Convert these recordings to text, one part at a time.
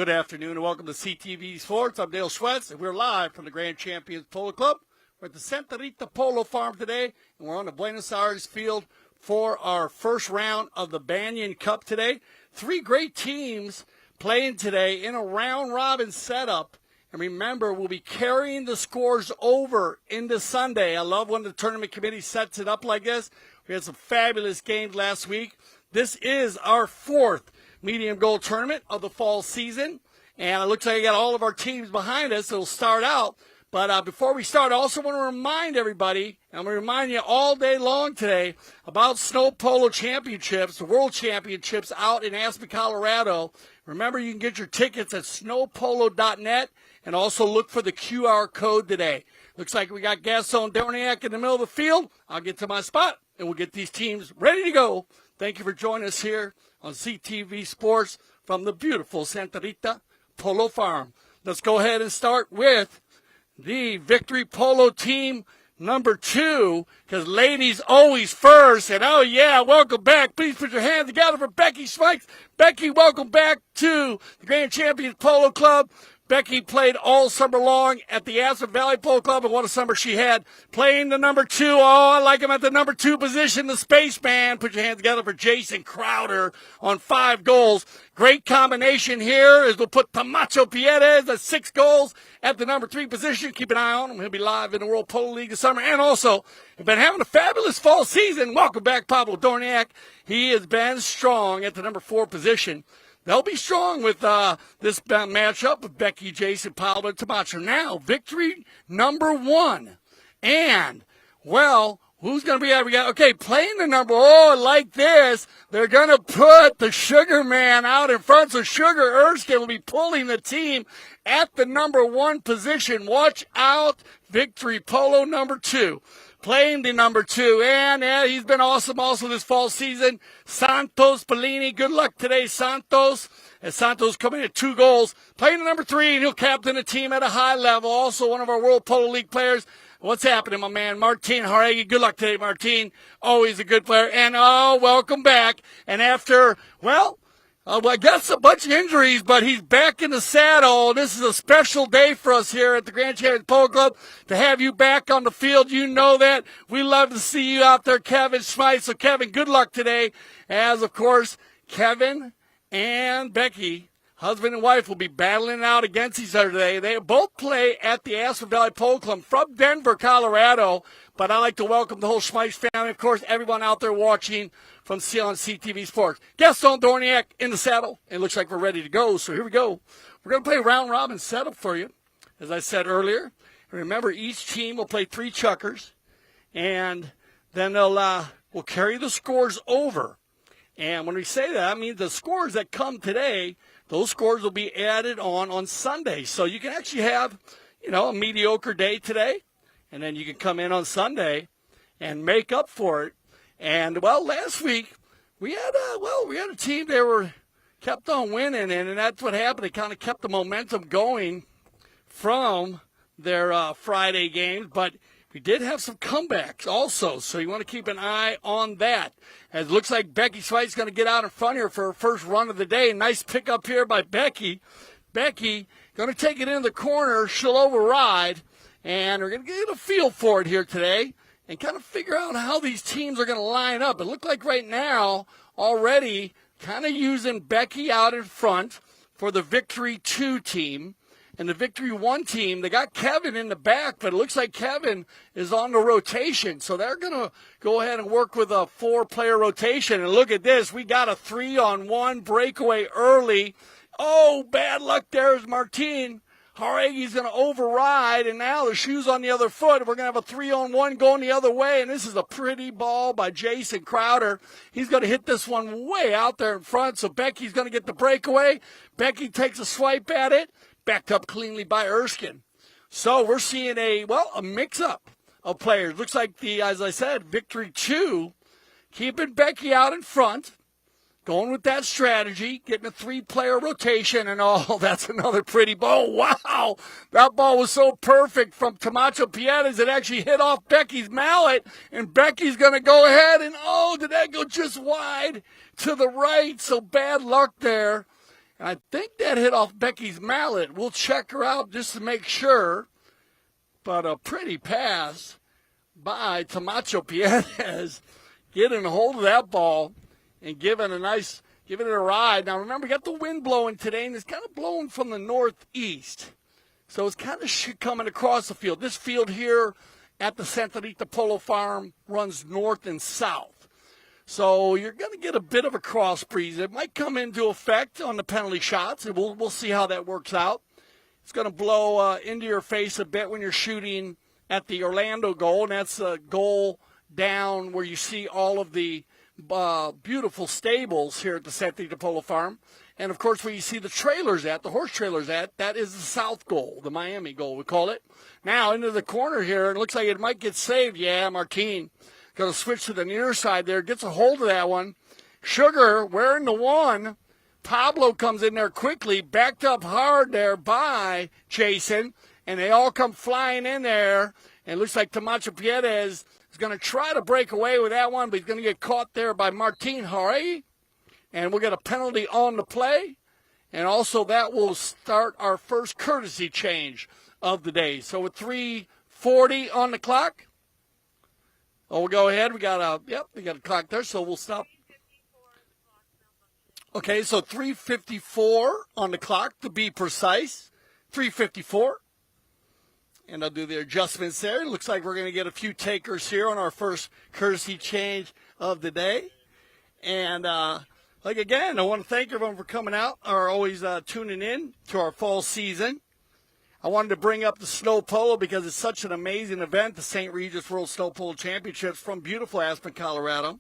Good afternoon and welcome to CTV Sports. I'm Dale Schwetz, and we're live from the Grand Champions Polo Club, We're at the Santa Rita Polo Farm today, and we're on the Buenos Aires field for our first round of the Banyan Cup today. 3 great teams playing today in a round-robin setup. And remember, we'll be carrying the scores over into Sunday. I love when the tournament committee sets it up like this. We had some fabulous games last week. This is our 4th medium goal tournament of the fall season. And it looks like we got all of our teams behind us. It'll start out. But before we start, I also want to remind everybody, and I'm going to remind you all day long today, about Snow Polo Championships, the World Championships out in Aspen, Colorado. Remember, you can get your tickets at snowpolo.net and also look for the QR code today. Looks like we got Gaston Dorignac in the middle of the field. I'll get to my spot, and we'll get these teams ready to go. Thank you for joining us here on CTV Sports from the beautiful Santa Rita Polo Farm. Let's go ahead and start with the Victory Polo team number 2, because ladies always first. And oh yeah, welcome back. Please put your hands together for Becky Schmeits. Becky, welcome back to the Grand Champions Polo Club. Becky played all summer long at the Aspen Valley Polo Club, and what a summer she had playing the number 2. Oh, I like him at the number 2 position, the Spaceman. Put your hands together for Jason Crowder on 5 goals. Great combination here as we'll put Tomacho Pieres at 6 goals at the number 3 position. Keep an eye on him. He'll be live in the World Polo League this summer. And also, have been having a fabulous fall season. Welcome back, Pablo Dorignac. He has been strong at the number 4 position. They'll be strong with this matchup with Becky, Jason, Pablo, and Tomacho. Now, victory number 1. And, well, who's going to be at? Okay, playing the number, like this, they're going to put the Sugar Man out in front. So Sugar Erskine will be pulling the team at the number 1 position. Watch out, Victory Polo number 2. Playing the number 2, and he's been awesome also this fall season. Santos Bollini, good luck today, Santos. As Santos coming in at 2 goals. Playing the number 3, and he'll captain the team at a high level. Also one of our World Polo League players. What's happening, my man? Martin Jaugueri, good luck today, Martin. Always a good player. And, welcome back. And after, I guess a bunch of injuries, but he's back in the saddle. This is a special day for us here at the Grand Champions Polo Club to have you back on the field. You know that. We love to see you out there, Kevin Schmeits. So, Kevin, good luck today. As, of course, Kevin and Becky, husband and wife, will be battling out against each other today. They both play at the Aspen Valley Polo Club from Denver, Colorado. But I'd like to welcome the whole Schmeits family, of course, everyone out there watching from CTV Sports. Gaston Dorignac in the saddle. It looks like we're ready to go, so here we go. We're going to play a round-robin setup for you, as I said earlier. And remember, each team will play 3 chukkers, and then we'll carry the scores over. And when we say that, I mean the scores that come today, those scores will be added on Sunday. So you can actually have, a mediocre day today, and then you can come in on Sunday and make up for it. And, last week we had a team, they kept on winning, and that's what happened. They kind of kept the momentum going from their Friday games, but we did have some comebacks also, so you want to keep an eye on that. As it looks like Becky Schmeits is going to get out in front here for her first run of the day. Nice pickup here by Becky. Becky going to take it in the corner. She'll override, and we're going to get a feel for it here today and kind of figure out how these teams are going to line up. It looked like right now already kind of using Becky out in front for the Victory 2 team. And the Victory 1 team, they got Kevin in the back, but it looks like Kevin is on the rotation. So they're going to go ahead and work with a 4-player rotation. And look at this. We got a 3-on-1 breakaway early. Oh, bad luck there is Martin. Jauregi's going to override, and now the shoe's on the other foot. We're going to have a 3-on-1 going the other way, and this is a pretty ball by Jason Crowder. He's going to hit this one way out there in front, so Becky's going to get the breakaway. Becky takes a swipe at it, backed up cleanly by Erskine. So we're seeing a mix-up of players. Looks like as I said, Victory 2, keeping Becky out in front. Going with that strategy, getting a 3-player rotation, and that's another pretty ball. Wow, that ball was so perfect from Tomacho Pieres. It actually hit off Becky's mallet, and Becky's going to go ahead, and did that go just wide to the right? So bad luck there. And I think that hit off Becky's mallet. We'll check her out just to make sure. but a pretty pass by Tomacho Pieres, getting a hold of that ball and giving it a ride. Now remember, we got the wind blowing today, and it's kind of blowing from the northeast. So it's kind of coming across the field. This field here at the Santa Rita Polo Farm runs north and south. So you're going to get a bit of a cross breeze. It might come into effect on the penalty shots, and we'll see how that works out. It's going to blow into your face a bit when you're shooting at the Orlando goal, and that's a goal down where you see all of the beautiful stables here at the Santa Rita Polo Farm. And, of course, where you see the trailers at, the horse trailers at, that is the south goal, the Miami goal, we call it. Now, into the corner here, it looks like it might get saved. Yeah, Martin going to switch to the near side there, gets a hold of that one. Sugar wearing the 1. Pablo comes in there quickly, backed up hard there by Jason, and they all come flying in there. And it looks like Tomacho Pieres is going to try to break away with that one, but he's going to get caught there by Martin Harry. And we'll get a penalty on the play. And also that will start our first courtesy change of the day. So with 3:40 on the clock, we'll go ahead. We got a clock there, so we'll stop. Okay, so 3:54 on the clock to be precise. 3:54. And I'll do the adjustments there. It looks like we're going to get a few takers here on our first courtesy change of the day. And again, I want to thank everyone for coming out or always tuning in to our fall season. I wanted to bring up the snow polo because it's such an amazing event, the St. Regis World Snow Polo Championships from beautiful Aspen, Colorado.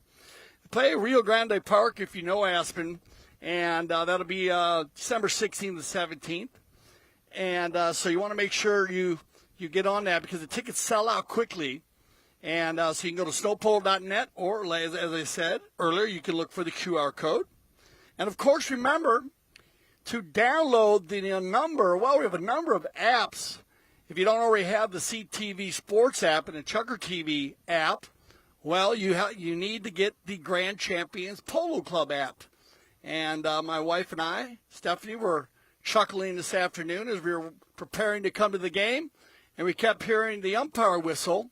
They play at Rio Grande Park if you know Aspen, and that'll be December 16th to 17th. And so you want to make sure you get on that because the tickets sell out quickly. And so you can go to snowpolo.net or, as I said earlier, you can look for the QR code. And, of course, remember to download we have a number of apps. If you don't already have the CTV Sports app and the Chucker TV app, well, you need to get the Grand Champions Polo Club app. And my wife and I, Stephanie, were chuckling this afternoon as we were preparing to come to the game, and we kept hearing the umpire whistle.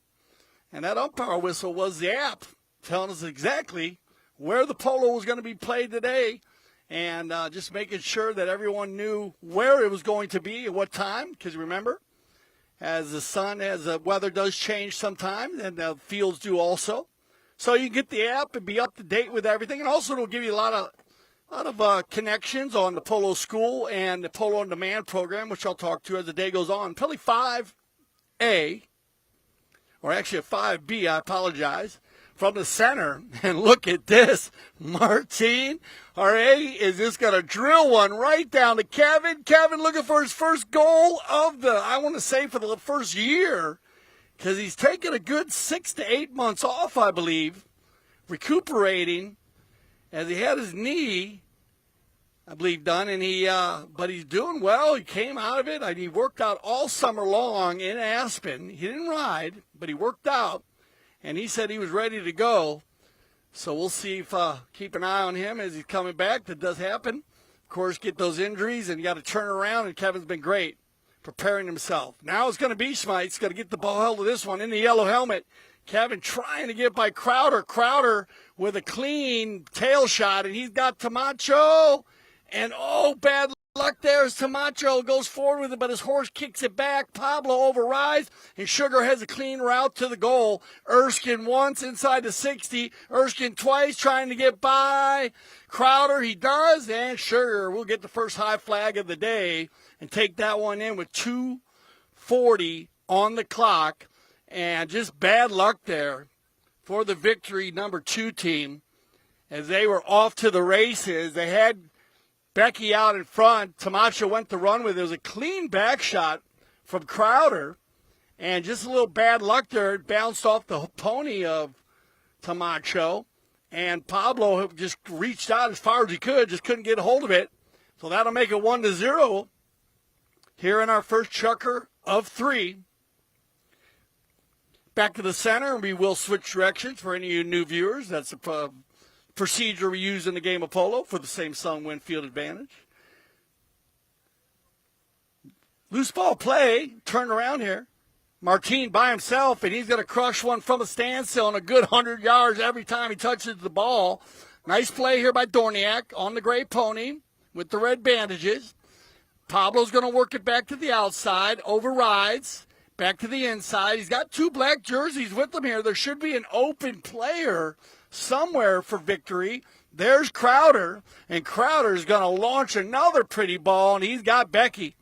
And that umpire whistle was the app telling us exactly where the polo was going to be played today, and just making sure that everyone knew where it was going to be at what time. Because remember, as the weather does change sometimes, and the fields do also. So you can get the app and be up to date with everything. And also it'll give you a lot of connections on the Polo School and the Polo On Demand program, which I'll talk to as the day goes on. Probably 5A. Or actually a 5B, I apologize, from the center. And look at this. Martin R.A. is just going to drill one right down to Kevin. Kevin looking for his first goal of for the first year, because he's taken a good 6 to 8 months off, I believe, recuperating as he had his knee, I believe, done, and but he's doing well. He came out of it, and he worked out all summer long in Aspen. He didn't ride, but he worked out, and he said he was ready to go. So we'll see if keep an eye on him as he's coming back. That does happen. Of course, get those injuries, and you got to turn around, and Kevin's been great preparing himself. Now it's going to be Schmeits. Got to get the ball held of this one in the yellow helmet. Kevin trying to get by Crowder. Crowder with a clean tail shot, and he's got Tomacho. And, bad luck there as Tomacho goes forward with it, but his horse kicks it back. Pablo overrides, and Sugar has a clean route to the goal. Erskine once inside the 60. Erskine twice trying to get by Crowder. He does, and Sugar will get the first high flag of the day and take that one in with 2:40 on the clock. And just bad luck there for the victory number 2 team as they were off to the races. They had Becky out in front. Tomacho went to run with it. It was a clean back shot from Crowder. And just a little bad luck there. It bounced off the pony of Tomacho. And Pablo just reached out as far as he could, just couldn't get a hold of it. So that'll make it 1-0 here in our first chucker of 3. Back to the center, and we will switch directions for any of you new viewers. That's a procedure we use in the game of polo for the same sun wind field advantage. Loose ball play, turn around here. Martin by himself, and he's going to crush one from a standstill and a good 100 yards every time he touches the ball. Nice play here by Dorignac on the gray pony with the red bandages. Pablo's going to work it back to the outside, overrides, back to the inside. He's got two black jerseys with him here. There should be an open player somewhere for victory. There's Crowder, and Crowder's going to launch another pretty ball, and he's got Becky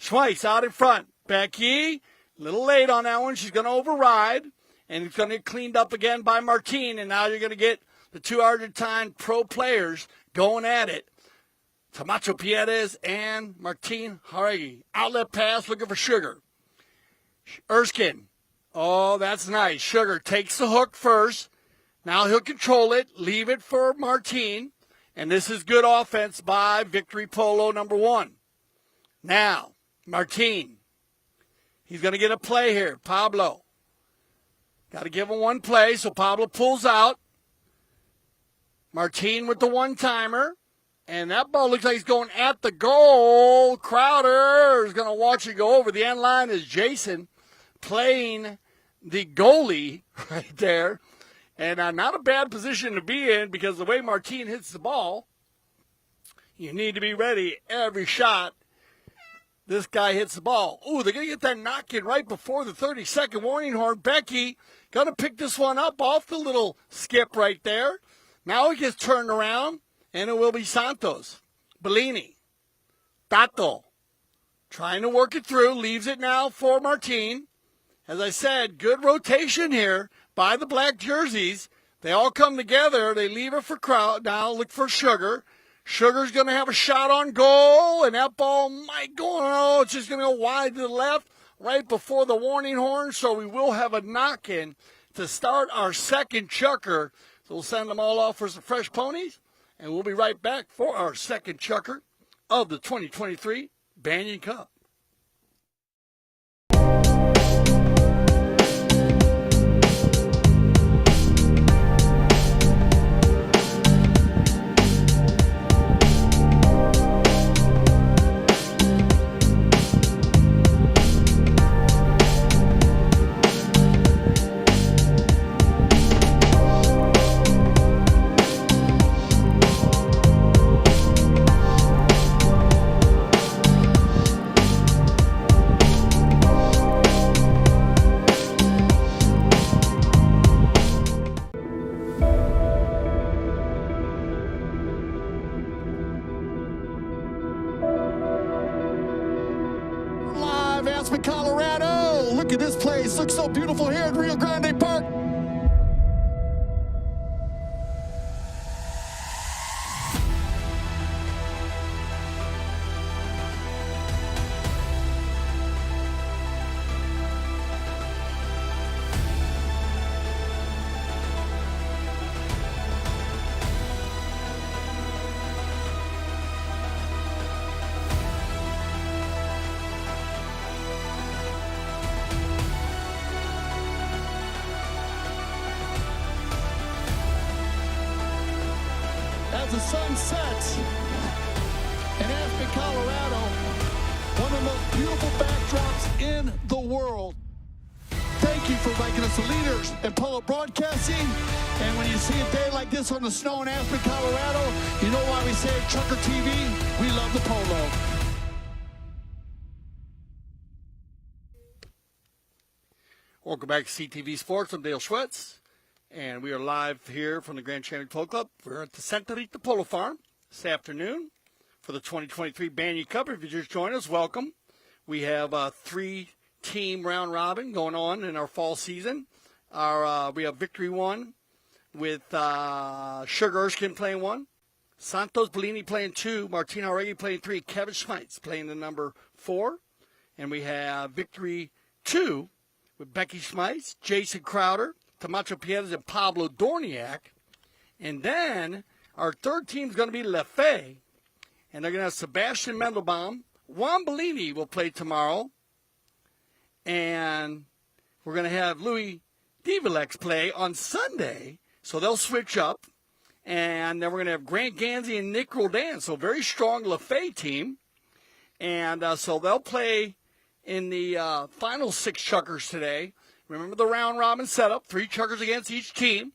Schmeits out in front. Becky, a little late on that one. She's going to override, and it's going to get cleaned up again by Martin, and now you're going to get the two Argentine pro players going at it. Tomacho Pieres and Martin Jaugueri. Outlet pass, looking for Sugar. Erskine. Oh, that's nice. Sugar takes the hook first. Now he'll control it, leave it for Martin. And this is good offense by Victory Polo number 1. Now, Martin. He's going to get a play here. Pablo. Got to give him one play, so Pablo pulls out. Martin with the one-timer. And that ball looks like he's going at the goal. Crowder is going to watch it go over. The end line is Jason playing the goalie right there. And not a bad position to be in because the way Martin hits the ball, you need to be ready every shot this guy hits the ball. Ooh, they're going to get that knock in right before the 30-second warning horn. Becky going to pick this one up off the little skip right there. Now it gets turned around. And it will be Santos Bollini. Tato trying to work it through. Leaves it now for Martin. As I said, good rotation here by the black jerseys. They all come together. They leave it for Crowd. Now look for Sugar. Sugar's going to have a shot on goal. And that ball might go. No, it's just going to go wide to the left right before the warning horn. So we will have a knock-in to start our second chucker. So we'll send them all off for some fresh ponies. And we'll be right back for our second chucker of the 2023 Banyan Cup. Erskine, Colorado. Look at this place. Looks so beautiful here at Rio Grande Park. As the sun sets in Erskine, Colorado, one of the most beautiful backdrops in the world. Thank you for making us the leaders in polo broadcasting. And when you see a day like this on the snow in Erskine, Colorado, you know why we say at Trucker TV, we love the polo. Welcome back to CTV Sports. I'm Dale Schwetz. And we are live here from the Grand Champion Polo Club. We're at the Santa Rita Polo Farm this afternoon for the 2023 Banyan Cup. If you just joined us, welcome. We have a 3-team round robin going on in our fall season. We have Victory 1 with Sugar Erskine playing 1, Santos Bollini playing 2, Martin Jaugueri playing 3, Kevin Schmeits playing the number 4. And we have Victory 2 with Becky Schmeits, Jason Crowder, Tomacho Pieres, and Pablo Dorignac. And then our third team is going to be Lefebvre. And they're going to have Sebastian Mendlebaum. Juan Bollini will play tomorrow. And we're going to have Devaleix play on Sunday. So they'll switch up. And then we're going to have Ganzi and Nic Roldan. So very strong Lefebvre team. And so they'll play in the final 6 chukkers today. Remember the round robin setup, 3 chukkers against each team.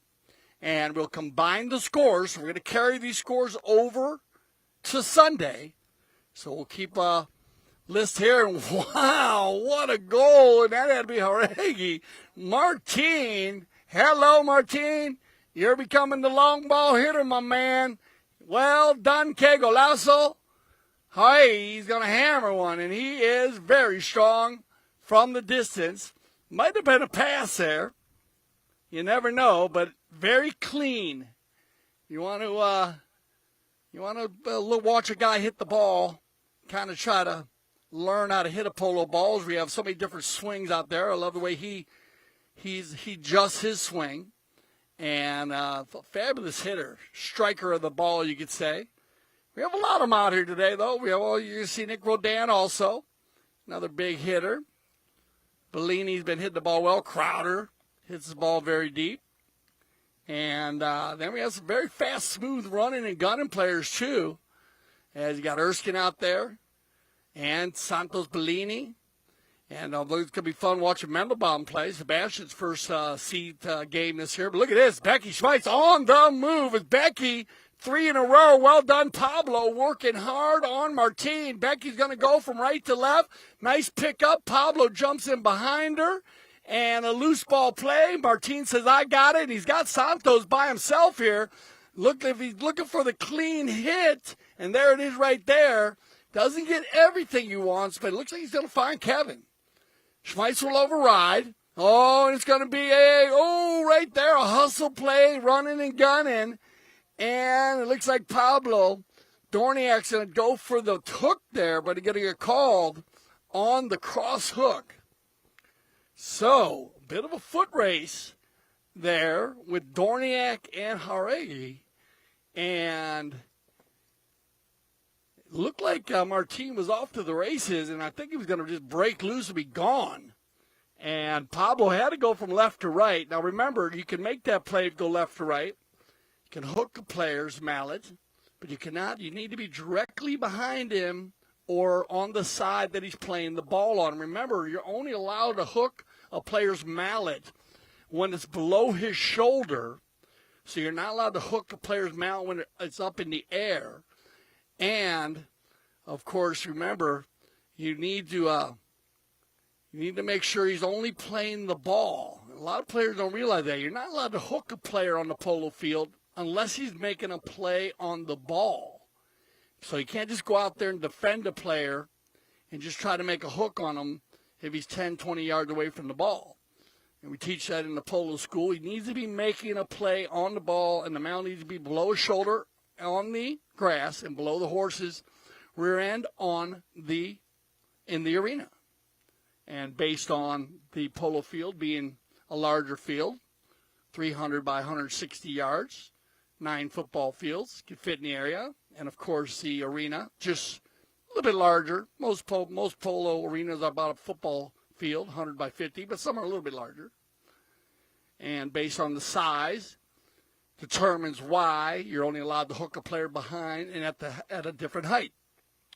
And we'll combine the scores. We're going to carry these scores over to Sunday. So we'll keep a list here. And wow, what a goal. And that had to be Jaugueri. Martin. Hello, Martin. You're becoming the long ball hitter, my man. Well done, que golazo. Hey, he's going to hammer one. And he is very strong from the distance. Might have been a pass there. You never know, but very clean. You want to watch a guy hit the ball, kind of try to learn how to hit a polo balls. We have so many different swings out there. I love the way he adjusts his swing, and fabulous hitter, striker of the ball, you could say. We have a lot of them out here today, though. You see Nic Roldan also, another big hitter. Bollini's been hitting the ball well. Crowder hits the ball very deep. And then we have some very fast, smooth running and gunning players, too. As you got Erskine out there and Santos Bollini. And it's going to be fun watching Mendlebaum play. Sebastian's first seed game this year. But look at this. Becky Schmeits on the move. It's Becky, 3 in a row. Well done, Pablo, working hard on Martin. Becky's going to go from right to left. Nice pickup. Pablo jumps in behind her. And a loose ball play. Martin says, I got it. And he's got Santos by himself here. Look, if he's looking for the clean hit, and there it is right there. Doesn't get everything he wants, but it looks like he's going to find Kevin. Schmeits will override. Oh, and it's going to be right there, a hustle play, running and gunning. And it looks like Pablo Dorignac's going to go for the hook there, but he's going to get called on the cross hook. So, a bit of a foot race there with Dorignac and Jaugueri. And it looked like Martin was off to the races, and I think he was going to just break loose and be gone. And Pablo had to go from left to right. Now, remember, you can make that play go left to right. You can hook a player's mallet, but you cannot. You need to be directly behind him or on the side that he's playing the ball on. Remember, you're only allowed to hook a player's mallet when it's below his shoulder. So you're not allowed to hook a player's mallet when it's up in the air. And, of course, remember, you need to make sure he's only playing the ball. A lot of players don't realize that. You're not allowed to hook a player on the polo field unless he's making a play on the ball. So you can't just go out there and defend a player and just try to make a hook on him if he's 10, 20 yards away from the ball. And we teach that in the polo school. He needs to be making a play on the ball, and the mallet needs to be below his shoulder on the grass and below the horse's rear end in the arena. And based on the polo field being a larger field, 300 by 160 yards, 9 football fields can fit in the area. And, of course, the arena, just a little bit larger. Most polo arenas are about a football field, 100 by 50, but some are a little bit larger. And based on the size, determines why you're only allowed to hook a player behind and at a different height.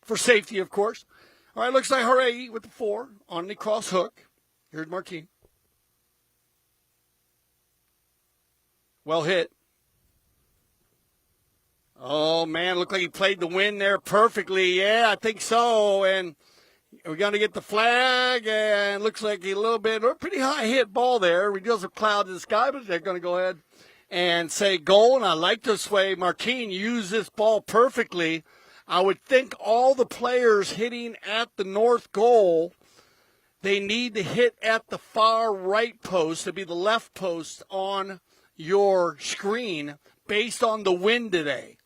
For safety, of course. All right, looks like Jaugueri with the 4 on the cross hook. Here's Martin. Well hit. Oh, man, looked like he played the wind there perfectly. Yeah, I think so. And we're going to get the flag, and looks like a pretty high hit ball there. We do have clouds in the sky, but they're going to go ahead and say goal. And I like this way Martin used this ball perfectly. I would think all the players hitting at the north goal, they need to hit at the far right post, to be the left post on your screen based on the wind today.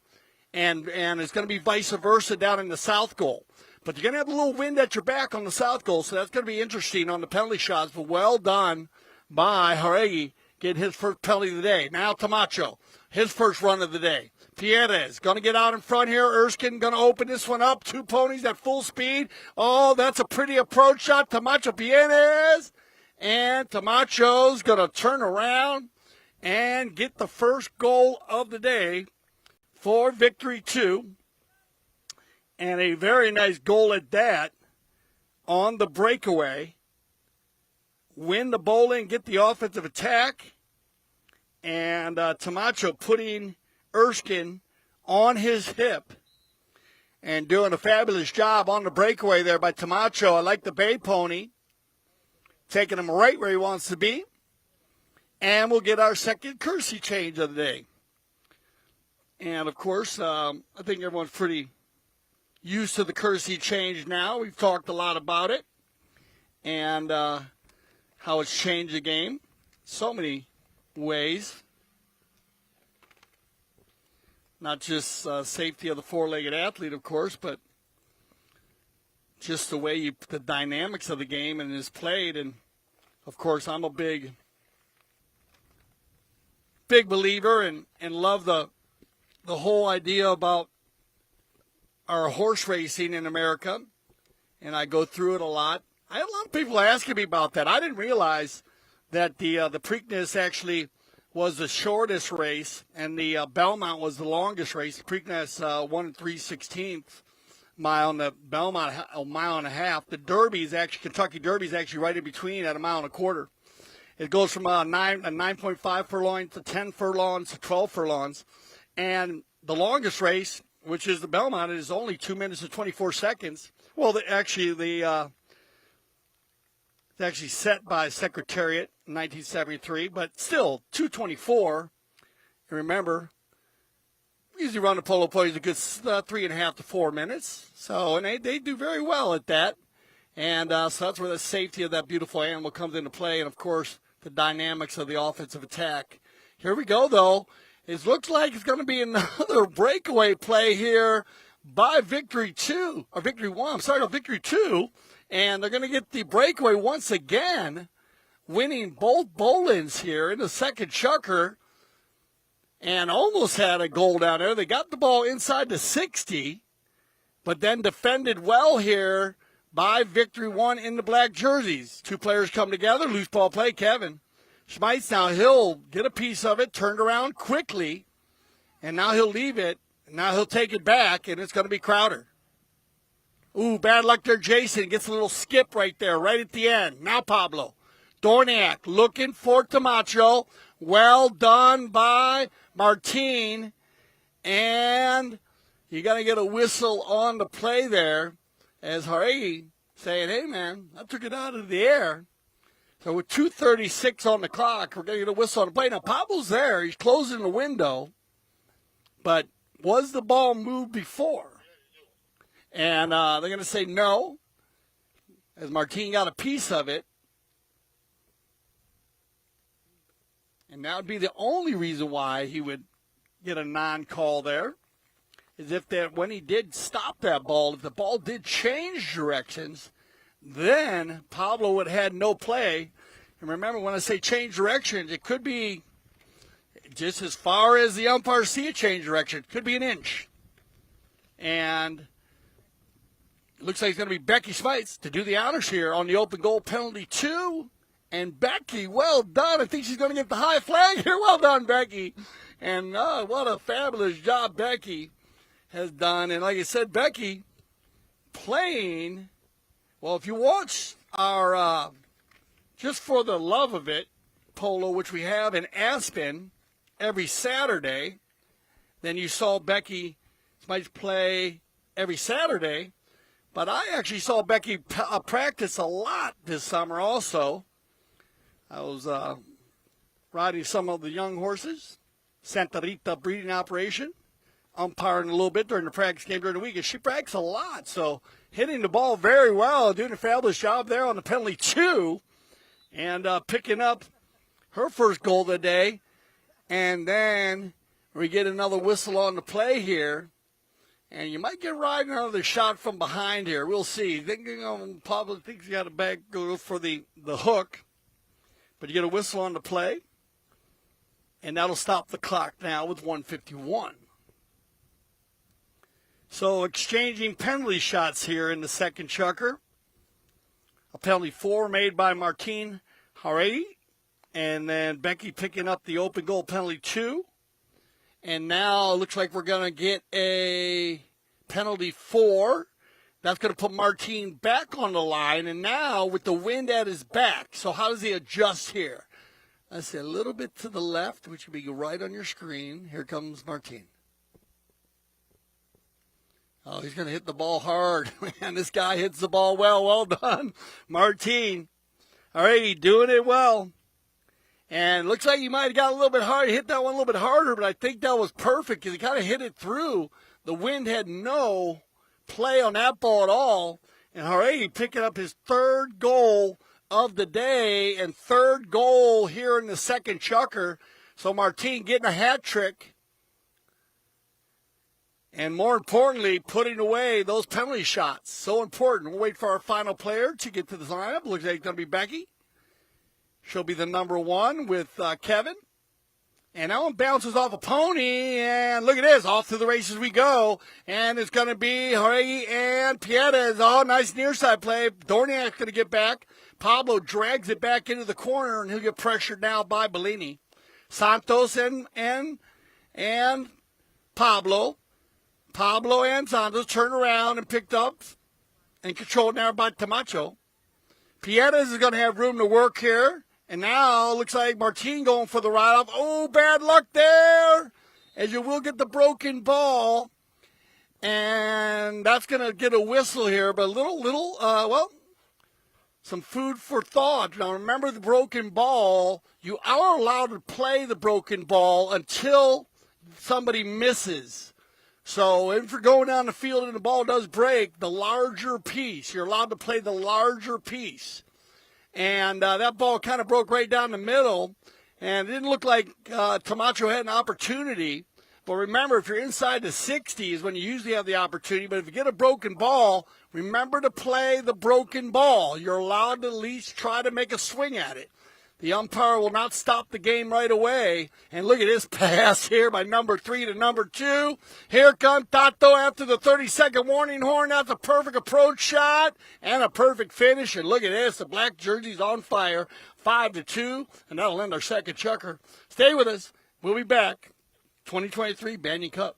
And it's going to be vice versa down in the south goal. But you're going to have a little wind at your back on the south goal, so that's going to be interesting on the penalty shots. But well done by Jaugueri getting his first penalty of the day. Now Tomacho, his first run of the day. Pieres going to get out in front here. Erskine going to open this one up. 2 ponies at full speed. Oh, that's a pretty approach shot. Tomacho Pieres. And Tomacho's going to turn around and get the first goal of the day for victory 2. And a very nice goal at that on the breakaway, win the bowling, get the offensive attack, and Tomacho putting Erskine on his hip and doing a fabulous job on the breakaway there by Tomacho. I like the Bay Pony, taking him right where he wants to be. And we'll get our second Kersey change of the day. And, of course, I think everyone's pretty used to the Kersey change now. We've talked a lot about it and how it's changed the game. So many ways. Not just safety of the four-legged athlete, of course, but just the way the dynamics of the game and is played. And, of course, I'm a big believer and love the whole idea about our horse racing in America. And I go through it a lot. I have a lot of people asking me about that. I didn't realize that the Preakness actually was the shortest race, and the Belmont was the longest race. The Preakness 1 3/16 mile, and the Belmont a mile and a half. The Derby is actually, Kentucky Derby is actually right in between at a mile and a quarter. It goes from 9.5 furlongs to 10 furlongs to 12 furlongs. And the longest race, which is the Belmont, is only 2 minutes and 24 seconds. Well, it's actually set by Secretariat in 1973, but still 2:24. And remember, we usually run the polo ponies a good 3.5 to 4 minutes. So, and they do very well at that. And so that's where the safety of that beautiful animal comes into play. And, of course, the dynamics of the offensive attack. Here we go, though. It looks like it's going to be another breakaway play here by Victory 2. Or Victory 1. I'm sorry, no, Victory 2. And they're going to get the breakaway once again, winning both bowlings here in the second chukker. And almost had a goal down there. They got the ball inside the 60, but then defended well here by Victory 1 in the black jerseys. Two players come together, loose ball play, Kevin. Schmeits now, he'll get a piece of it, turned around quickly, and now he'll leave it. Now he'll take it back, and it's going to be Crowder. Ooh, bad luck there, Jason. Gets a little skip right there, right at the end. Now Pablo Dorignac looking for Tomacho. Well done by Martin. And you got to get a whistle on the play there as Jaugueri saying, hey, man, I took it out of the air. So with 2:36 on the clock, we're going to get a whistle on the play. Now, Pablo's there. He's closing the window. But was the ball moved before? And they're going to say no, as Martin got a piece of it. And that would be the only reason why he would get a non-call there, is if that when he did stop that ball, if the ball did change directions, then Pablo would have had no play. And remember, when I say change directions, it could be just as far as the umpire see a change direction. It could be an inch. And it looks like it's going to be Becky Schmeits to do the honors here on the open goal penalty 2. And Becky, well done. I think she's going to get the high flag here. Well done, Becky. And what a fabulous job Becky has done. And like I said, Becky playing, well, if you watch our Just for the Love of It polo, which we have in Aspen every Saturday, then you saw Becky Schmeits play every Saturday. But I actually saw Becky practice a lot this summer also. I was riding some of the young horses, Santa Rita breeding operation, umpiring a little bit during the practice game during the week. And she practiced a lot, so hitting the ball very well, doing a fabulous job there on the penalty 2, and picking up her first goal of the day. And then we get another whistle on the play here. And you might get riding another shot from behind here. We'll see. Pablo thinks he got a bag go for the hook. But you get a whistle on the play. And that'll stop the clock now with 1:51. So exchanging penalty shots here in the second chukker. A penalty 4 made by Martin Jaugueri. And then Becky picking up the open goal penalty 2. And now it looks like we're going to get a penalty 4. That's going to put Martin back on the line, and now with the wind at his back. So how does he adjust here? I say a little bit to the left, which would be right on your screen. Here comes Martin. Oh, he's going to hit the ball hard. Man, this guy hits the ball well. Well done, Martin. All right, he's doing it well. And looks like he might have got a little bit hard. He hit that one a little bit harder, but I think that was perfect because he kind of hit it through. The wind had no play on that ball at all. And Jaugueri picking up his third goal of the day and third goal here in the second chukker. So Martin getting a hat trick. And more importantly, putting away those penalty shots. So important. We'll wait for our final player to get to the lineup. Looks like it's going to be Becky. She'll be the number 1 with Kevin. And that one bounces off a pony. And look at this. Off to the races we go. And it's going to be Jaugueri and Pieres. Oh, nice near side play. Dorniak's going to get back. Pablo drags it back into the corner, and he'll get pressured now by Bollini. Santos and Pablo. Pablo and Santos turn around and picked up and controlled now by Tomacho. Pieres is going to have room to work here. And now looks like Martin going for the ride-off. Oh, bad luck there, as you will get the broken ball. And that's going to get a whistle here, but some food for thought. Now, remember the broken ball. You are allowed to play the broken ball until somebody misses. So if you're going down the field and the ball does break, the larger piece, you're allowed to play the larger piece. And that ball kind of broke right down the middle, and it didn't look like Tomacho had an opportunity. But remember, if you're inside the 60 is when you usually have the opportunity. But if you get a broken ball, remember to play the broken ball. You're allowed to at least try to make a swing at it. The umpire will not stop the game right away. And look at this pass here by number 3 to number 2. Here comes Tato after the 30-second warning horn. That's a perfect approach shot and a perfect finish. And look at this. The black jersey's on fire. 5-2. And that'll end our second chukker. Stay with us. We'll be back. 2023 Banyan Cup.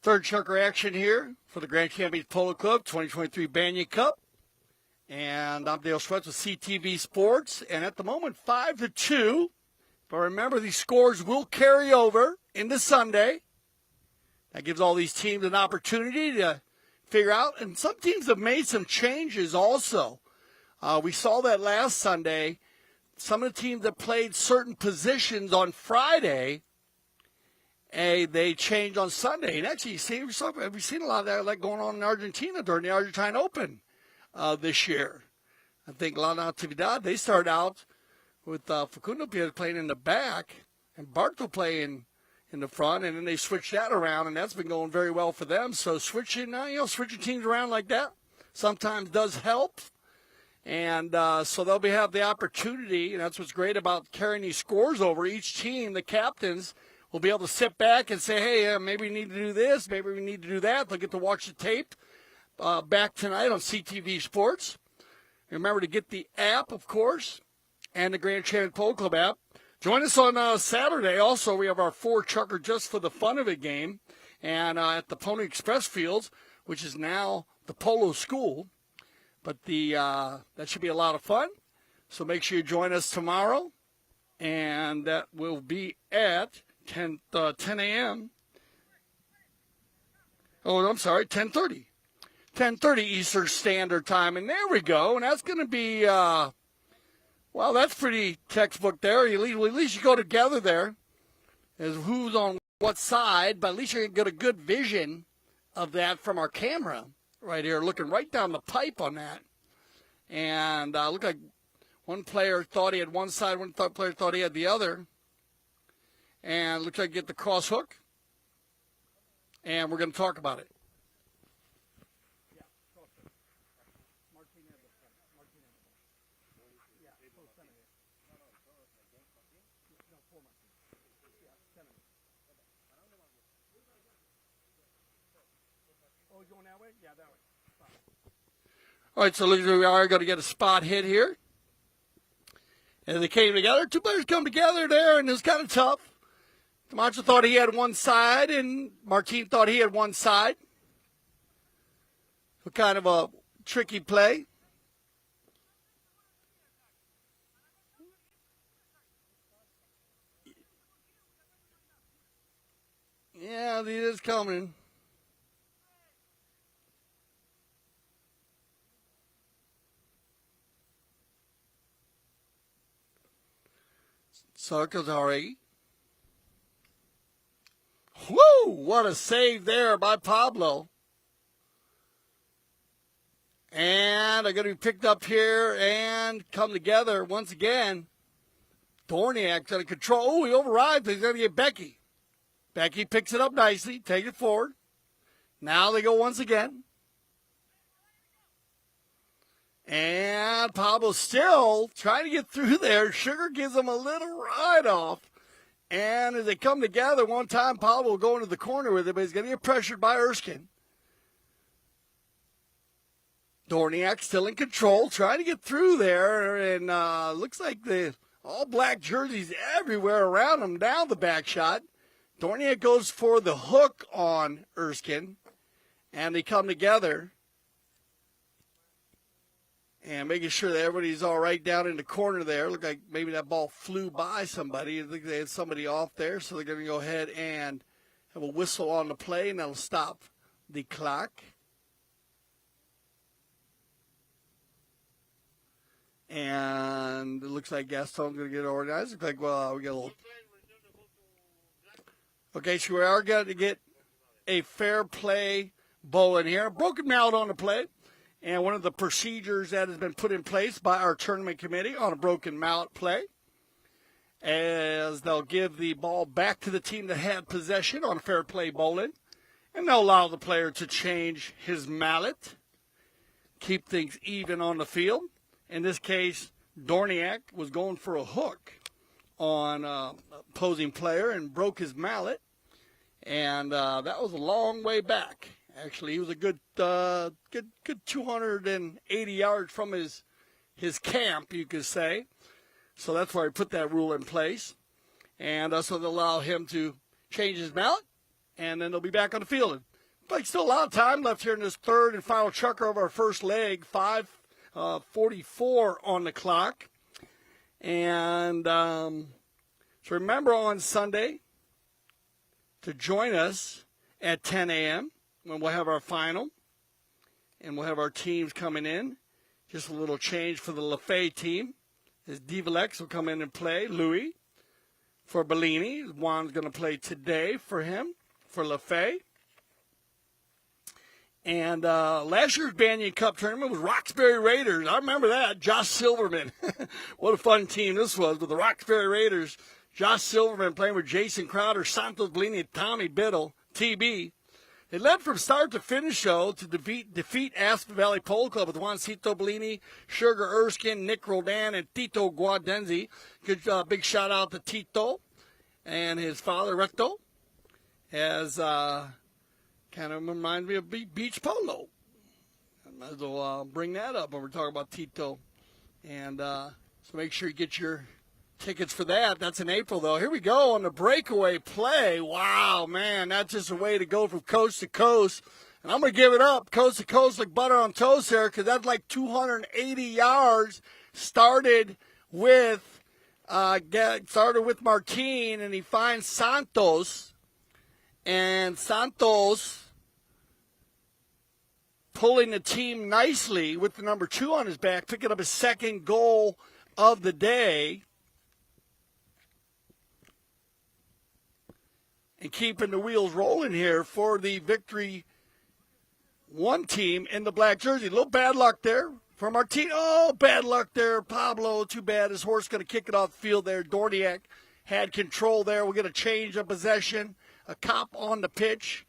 Third chukker action here for the Grand Champions Polo Club 2023 Banyan Cup. And I'm Dale Schweitz with CTV Sports. And at the moment, 5-2. But remember, these scores will carry over into Sunday. That gives all these teams an opportunity to figure out. And some teams have made some changes also. We saw that last Sunday. Some of the teams that played certain positions on Friday they changed on Sunday. And actually, we've seen a lot of that like going on in Argentina during the Argentine Open this year. I think La Natividad, they started out with Facundo Pieres playing in the back and Barto playing in the front, and then they switched that around, and that's been going very well for them. So switching teams around like that sometimes does help. And so they'll have the opportunity, and that's what's great about carrying these scores over. Each team, the captains, will be able to sit back and say, hey, maybe we need to do this, maybe we need to do that. They'll get to watch the tape back tonight on CTV Sports. Remember to get the app, of course, and the Grand Champion Polo Club app. Join us on Saturday. Also, we have our 4-chucker Just for the Fun of It game, and at the Pony Express Fields, which is now the Polo School. But that should be a lot of fun. So make sure you join us tomorrow, and that will be at 10 a.m. Oh, I'm sorry, 10:30. 10:30 Eastern Standard Time, and there we go. And that's going to be, well, that's pretty textbook there. At least you go together there as who's on what side, but at least you're going to get a good vision of that from our camera right here, looking right down the pipe on that. And looked like one player thought he had one side, one player thought he had the other. And looks like get the cross hook. And we're going to talk about it. All right, so we are going to get a spot hit here. And they came together. Two players come together there, and it was kind of tough. Tomacho thought he had one side, and Martin thought he had one side. So kind of a tricky play. Yeah, it is coming. Jaugueri. Woo! What a save there by Pablo. And they're going to be picked up here and come together once again. Dorignac got to control. Oh, he overrides. He's going to get Becky. Becky picks it up nicely. Take it forward. Now they go once again. And Pablo still trying to get through there. Sugar gives him a little ride off. And as they come together one time, Pablo will go into the corner with it, but he's going to get pressured by Erskine. Dorignac still in control, trying to get through there. And looks like the all black jerseys everywhere around him down the back shot. Dorignac goes for the hook on Erskine. And they come together. And making sure that everybody's all right down in the corner there. Looked like maybe that ball flew by somebody. I think they had somebody off there, so they're going to go ahead and have a whistle on the play, and that'll stop the clock. And it looks like Gaston's going to get organized. Looks like, well, we got a little. Okay, so we are going to get a fair play bowling here. Broken mallet on the play. And one of the procedures that has been put in place by our tournament committee on a broken mallet play, as they'll give the ball back to the team that had possession on fair play bowling, and they'll allow the player to change his mallet, keep things even on the field. In this case, Dorignac was going for a hook on a opposing player and broke his mallet, and that was a long way back. Actually, he was a good 280 yards from his camp, you could say. So that's why we put that rule in place. And so they'll allow him to change his mallet, and then they'll be back on the field. But still a lot of time left here in this third and final chucker of our first leg, 5:44 on the clock. And so remember on Sunday to join us at 10 a.m., when we'll have our final, and we'll have our teams coming in. Just a little change for the Lafay team. As Devaleix will come in and play. Louis for Bollini. Juan's going to play today for him, for LaFay. And last year's Banyan Cup tournament was Roxbury Raiders. I remember that. Josh Silverman. What a fun team this was with the Roxbury Raiders. Josh Silverman playing with Jason Crowder, Santos Bollini, and Tommy Biddle, TB. They led from start to finish, though, to defeat Aspen Valley Polo Club with Juancito Bollini, Sugar Erskine, Nic Roldan, and Tito Guadenzi. Good big shout-out to Tito and his father, Recto, as kind of reminds me of beach polo. I might as well bring that up when we're talking about Tito. And so make sure you get your tickets for that. That's in April, though. Here we go on the breakaway play. Wow, man, that's just a way to go from coast to coast. And I'm going to give it up coast to coast like butter on toast there, because that's like 280 yards. Started with Martin, and he finds Santos. And Santos pulling the team nicely with the number 2 on his back, picking up his second goal of the day. And keeping the wheels rolling here for the Victory 1 team in the black jersey. A little bad luck there for Martin. Oh, bad luck there, Pablo. Too bad. His horse going to kick it off the field there. Dorignac had control there. We'll get a change of possession, a cop on the pitch.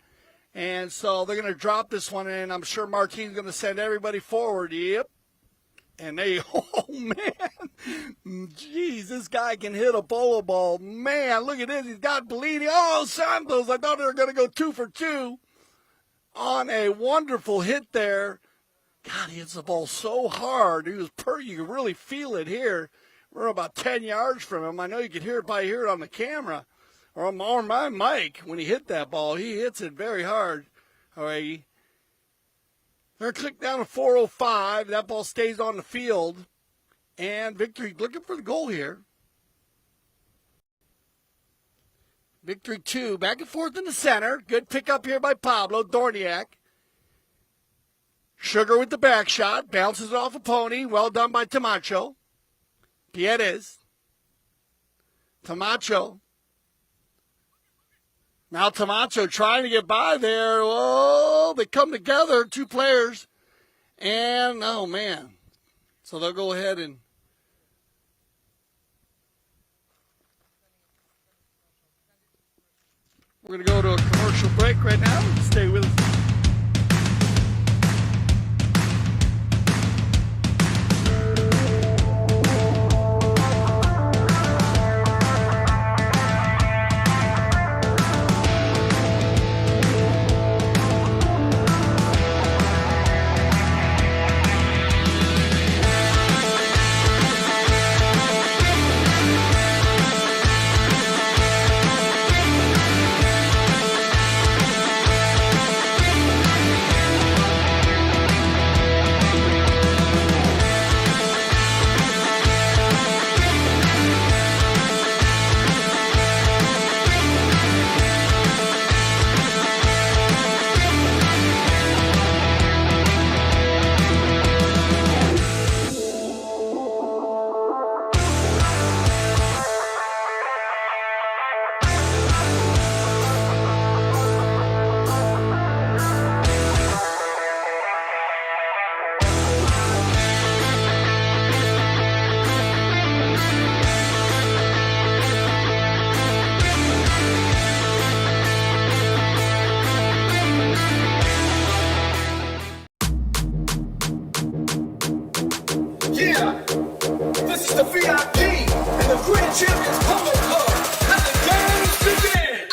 And so they're going to drop this one in. I'm sure Martin's going to send everybody forward. Yep. And they, oh, man. Jeez, this guy can hit a polo ball. Man, look at this. He's got Bollini. Oh, Santos. I thought they were going to go 2 for 2 on a wonderful hit there. God, he hits the ball so hard. You can really feel it here. We're about 10 yards from him. I know you could probably hear it on the camera or on my mic when he hit that ball. He hits it very hard. All right. They're going to click down to 4:05. That ball stays on the field. And Victory looking for the goal here. Victory 2. Back and forth in the center. Good pickup here by Pablo Dorignac. Sugar with the back shot. Bounces it off a pony. Well done by Tomacho Pieres. Tomacho. Now Tomacho trying to get by there. Oh, they come together, 2 players. And, oh, man. So they'll go ahead and we're going to go to a commercial break right now. Stay with us. Yeah, this is the VIP and the Grand Champions Polo Club. Let the games begin.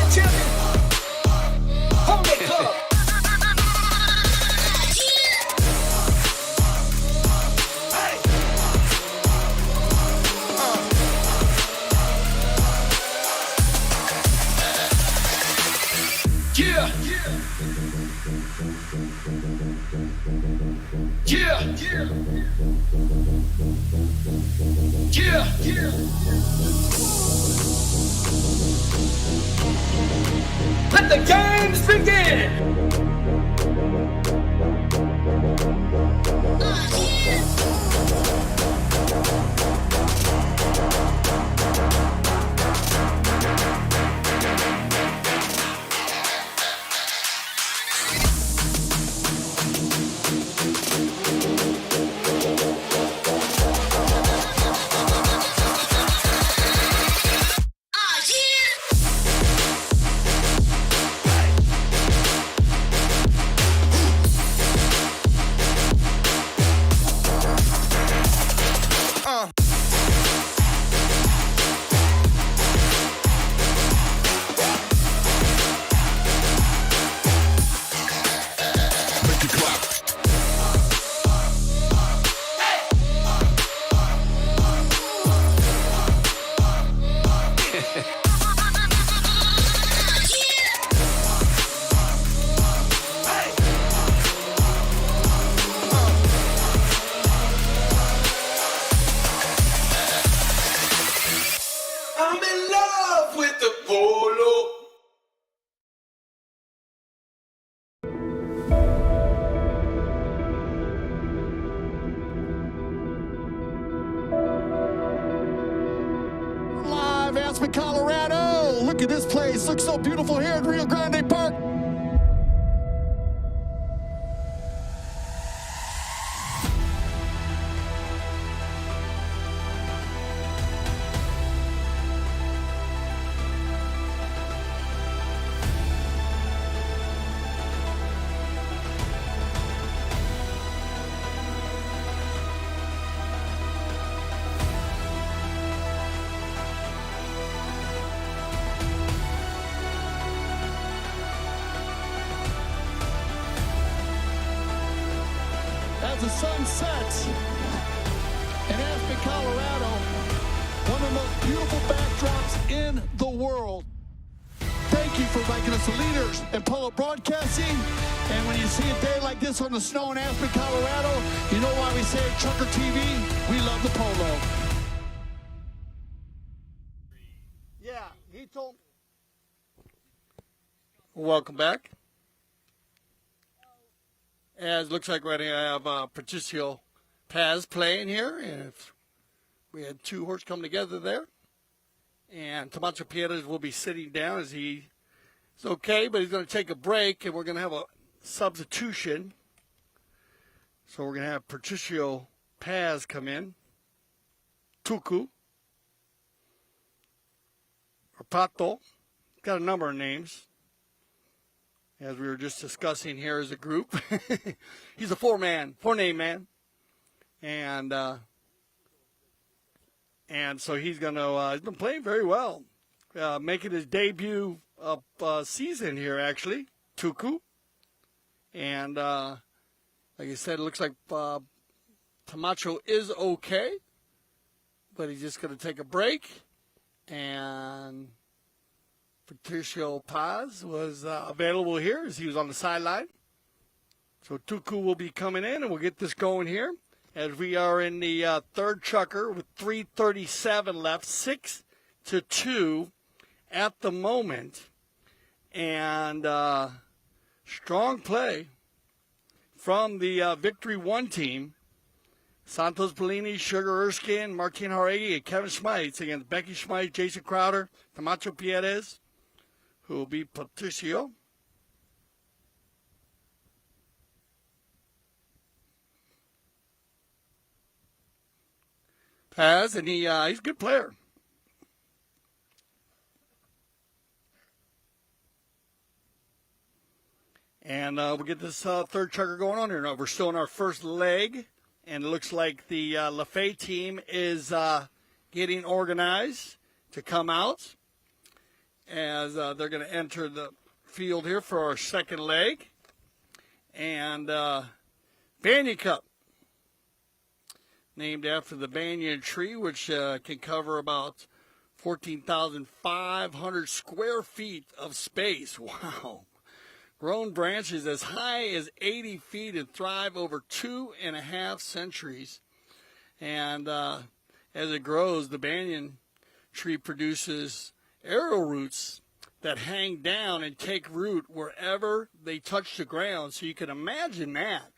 Champion Yeah. Yeah. Yeah. Let the games begin. I'm in love with the polo. Live, Aspen, Colorado. Look at this place. Looks so beautiful here at Rio Grande Park. As the sun sets in Aspen, Colorado, one of the most beautiful backdrops in the world. Thank you for making us the leaders in polo broadcasting. And when you see a day like this on the snow in Aspen, Colorado, you know why we say at Trucker TV, we love the polo. Yeah, he told. Welcome back. As looks like we're going to have Patricio Paz playing here. And we had two horses come together there. And Tomacho Pieres will be sitting down as he's okay, but he's going to take a break, and we're going to have a substitution. So we're going to have Patricio Paz come in. Tuku. Or Pato. Got a number of names. As we were just discussing here as a group. He's a four-name man. And so he's going to, he's been playing very well. Making his debut of season here, actually, Tuku. And like I said, it looks like Tomacho is okay. But he's just going to take a break. And Patricio Paz was available here as he was on the sideline. So Tuku will be coming in, and we'll get this going here as we are in the third chukker with 3:37 left, 6-2 at the moment. And strong play from the Victory One team. Santos Bollini, Sugar Erskine, Martin Jaugueri, and Kevin Schmeits against Becky Schmeits, Jason Crowder, Tomacho Pieres, who will be Patricio. Paz, and he's a good player. And we'll get this third chukker going on here. Now, we're still in our first leg, and it looks like the LaFay team is getting organized to come out as they're going to enter the field here for our second leg. And Banyan Cup, named after the banyan tree, which can cover about 14,500 square feet of space. Wow. grown branches as high as 80 feet and thrive over 2.5 centuries. And as it grows, the banyan tree produces arrowroots that hang down and take root wherever they touch the ground. So you can imagine that,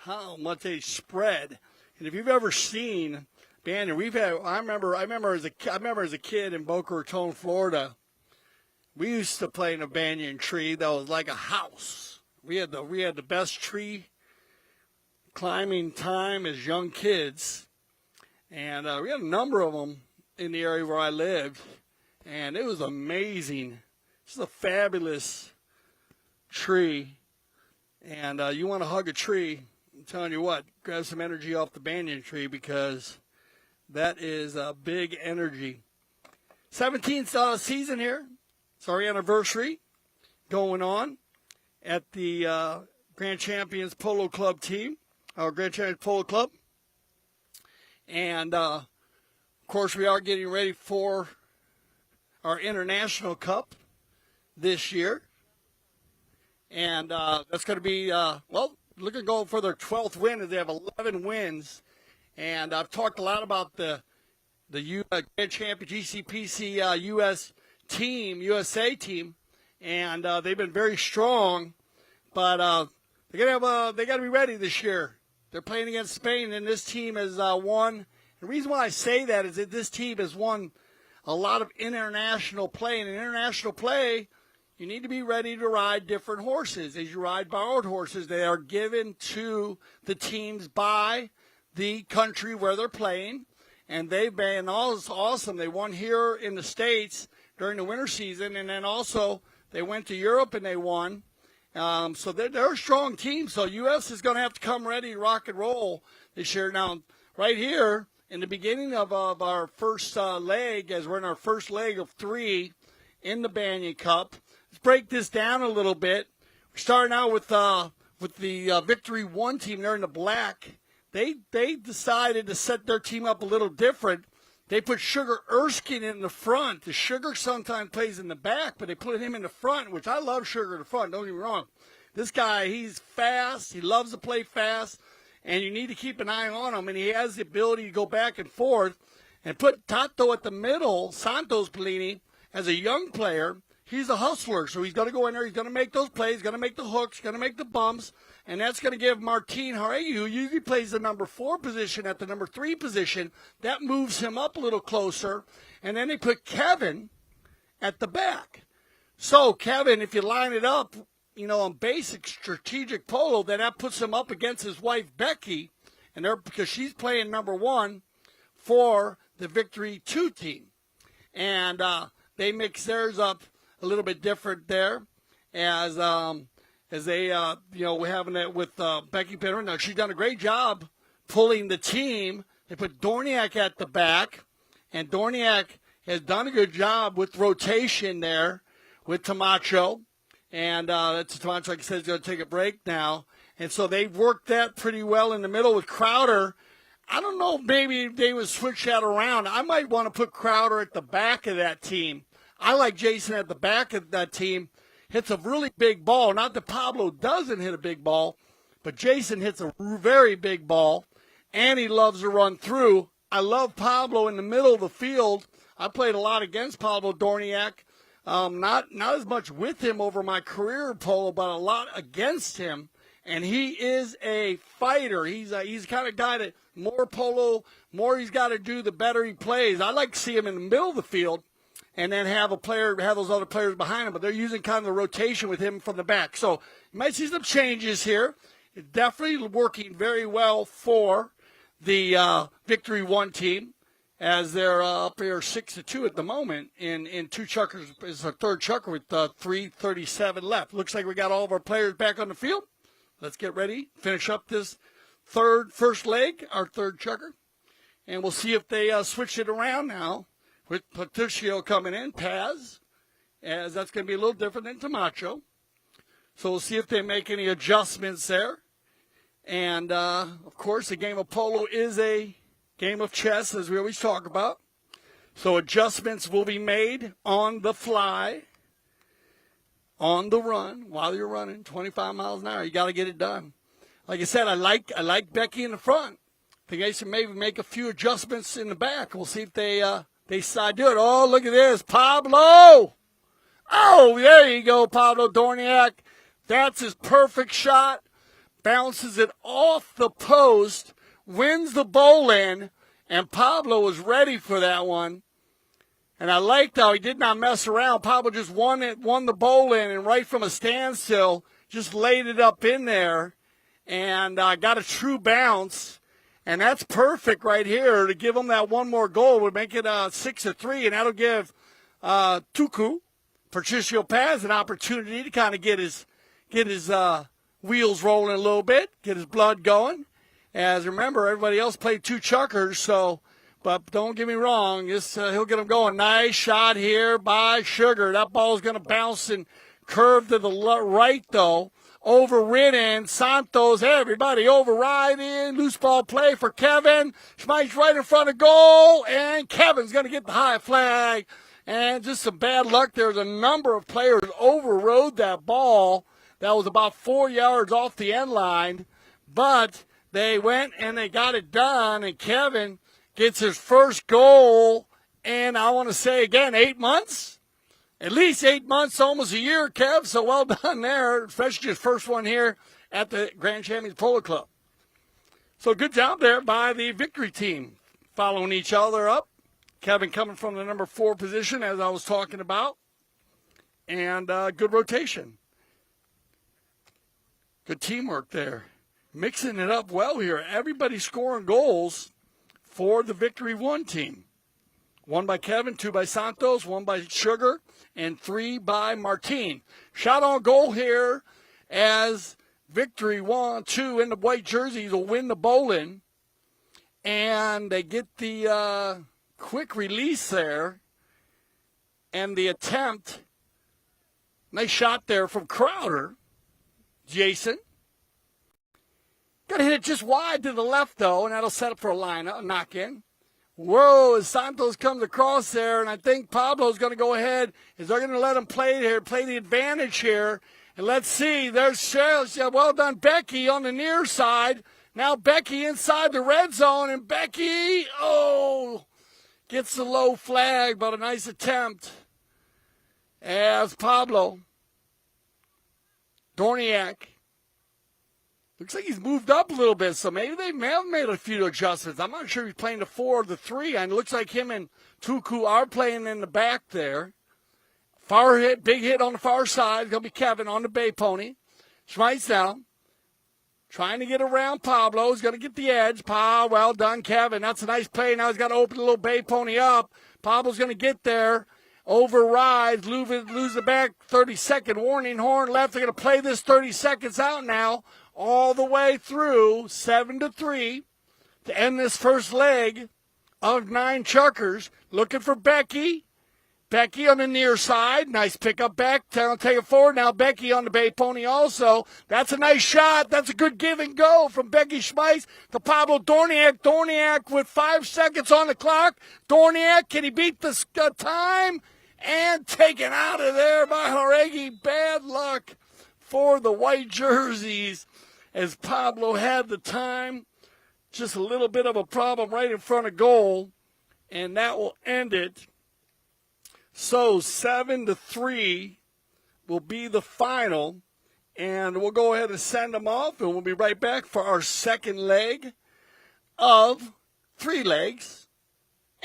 how much they spread. And if you've ever seen banyan, I remember as a kid in Boca Raton, Florida, we used to play in a banyan tree that was like a house. We had the best tree climbing time as young kids, and we had a number of them in the area where I lived, and it was amazing. It's a fabulous tree, and you want to hug a tree, I'm telling you what, grab some energy off the banyan tree, because that is a big energy. 17th season here. It's our anniversary going on at the Grand Champions Polo Club team, our Grand Champions Polo Club. And, of course, we are getting ready for our International Cup this year. And that's going to be, looking to go for their 12th win, as they have 11 wins. And I've talked a lot about the Grand Champion GCPC USA team, and they've been very strong, but they got to be ready this year. They're playing against Spain, and this team has won. The reason why I say that is that this team has won a lot of international play. And in international play, you need to be ready to ride different horses. As you ride borrowed horses, they are given to the teams by the country where they're playing, and they've been awesome. They won here in the States during the winter season, and then also they went to Europe and they won. So they're a strong team. So U.S. is going to have to come ready to rock and roll this year. Now, right here in the beginning of our first leg, as we're in our first leg of 3 in the Banyan Cup, let's break this down a little bit. We're starting out with the Victory 1 team. They're in the black. They decided to set their team up a little different. They put Sugar Erskine in the front. The Sugar sometimes plays in the back, but they put him in the front, which I love Sugar in the front. Don't get me wrong. This guy, he's fast. He loves to play fast, and you need to keep an eye on him. And he has the ability to go back and forth. And put Tato at the middle, Santos Bollini, as a young player. He's a hustler, so he's going to go in there. He's going to make those plays. He's going to make the hooks. He's going to make the bumps. And that's going to give Martin Haregu, who usually plays the number 4 position, at the number 3 position. That moves him up a little closer. And then they put Kevin at the back. So Kevin, if you line it up, on basic strategic polo, then that puts him up against his wife, Becky, and because she's playing number 1 for the Victory 2 team. And they mix theirs up a little bit different there, as they, we're having it with Becky Pinner. Now, she's done a great job pulling the team. They put Dorignac at the back, and Dorignac has done a good job with rotation there with Tomacho. And that's Tomacho, like I said, is going to take a break now. And so they've worked that pretty well in the middle with Crowder. I don't know if maybe they would switch that around. I might want to put Crowder at the back of that team. I like Jason at the back of that team. Hits a really big ball. Not that Pablo doesn't hit a big ball, but Jason hits a very big ball, and he loves to run through. I love Pablo in the middle of the field. I played a lot against Pablo Dorignac. Not as much with him over my career in polo, but a lot against him. And he is a fighter. He's the kind of guy that more he's got to do, the better he plays. I like to see him in the middle of the field, and then have those other players behind him. But they're using kind of the rotation with him from the back. So you might see some changes here. It's definitely working very well for the Victory 1 team, as they're up here 6-2 at the moment in 2 chukkers. It's our 3rd chukker with 3:37 left. Looks like we got all of our players back on the field. Let's get ready, finish up this first leg, our 3rd chukker, and we'll see if they switch it around now. With Patricio coming in, Paz, as that's going to be a little different than Tomacho. So we'll see if they make any adjustments there. And, of course, the game of polo is a game of chess, as we always talk about. So adjustments will be made on the fly on the run while you're running 25 miles an hour. You got to get it done. Like I said, I like Becky in the front. I think they should maybe make a few adjustments in the back. We'll see if they decide to do it. Oh, look at this. Pablo! Oh, there you go, Pablo Dorignac. That's his perfect shot. Bounces it off the post, wins the bowl in, and Pablo was ready for that one. And I liked how he did not mess around. Pablo just won the bowl in, and right from a standstill, just laid it up in there and got a true bounce. And that's perfect right here to give him that one more goal. Would make it 6-3, and that'll give Patricio Paz an opportunity to kind of get his wheels rolling a little bit, get his blood going. As remember, everybody else played 2 chuckers, so, but don't get me wrong, he'll get them going. Nice shot here by Sugar. That ball's going to bounce and curve to the right, though. Overridden. Santos, hey, everybody overriding. Loose ball play for Kevin. Schmeits right in front of goal, and Kevin's going to get the high flag. And just some bad luck. There's a number of players overrode that ball. That was about 4 yards off the end line. But they went and they got it done, and Kevin gets his first goal. And I want to say again, 8 months? At least 8 months, almost a year, Kev. So well done there, especially his first one here at the Grand Champions Polo Club. So good job there by the victory team, following each other up. Kevin coming from the number 4 position, as I was talking about. And good rotation. Good teamwork there. Mixing it up well here. Everybody scoring goals for the Victory 1 team. 1 by Kevin, 2 by Santos, 1 by Sugar, and 3 by Martin. Shot on goal here as Victory 1-2 in the white jerseys will win the bowling. And they get the quick release there. And the attempt, nice shot there from Crowder. Jason. Got to hit it just wide to the left, though, and that'll set up for a knock-in. Whoa, as Santos comes across there, and I think Pablo's going to go ahead. Is they're going to let him play the advantage here. And let's see, there's Cheryl. Yeah, well done, Becky on the near side. Now Becky inside the red zone, and Becky, gets the low flag, but a nice attempt. As Pablo Dorignac, looks like he's moved up a little bit, so maybe they may have made a few adjustments. I'm not sure he's playing the 4 or the 3, and it looks like him and Tuku are playing in the back there. Far hit, big hit on the far side. It's going to be Kevin on the Bay Pony. Schmeits down. Trying to get around Pablo. He's going to get the edge. Well done, Kevin. That's a nice play. Now he's got to open the little Bay Pony up. Pablo's going to get there. Overrides, lose the back, 30-second warning horn left. They're going to play this 30 seconds out now, all the way through 7-3 to end this first leg of 9 chuckers. Looking for Becky. Becky on the near side. Nice pickup back. Take it forward. Now Becky on the Bay Pony also. That's a nice shot. That's a good give and go from Becky Schmeits to Pablo Dorignac. Dorignac with 5 seconds on the clock. Dorignac, can he beat the time? And taken out of there by Jaugueri. Bad luck for the white jerseys as Pablo had the time. Just a little bit of a problem right in front of goal. And that will end it. So 7-3 will be the final. And we'll go ahead and send them off. And we'll be right back for our second leg of 3 legs.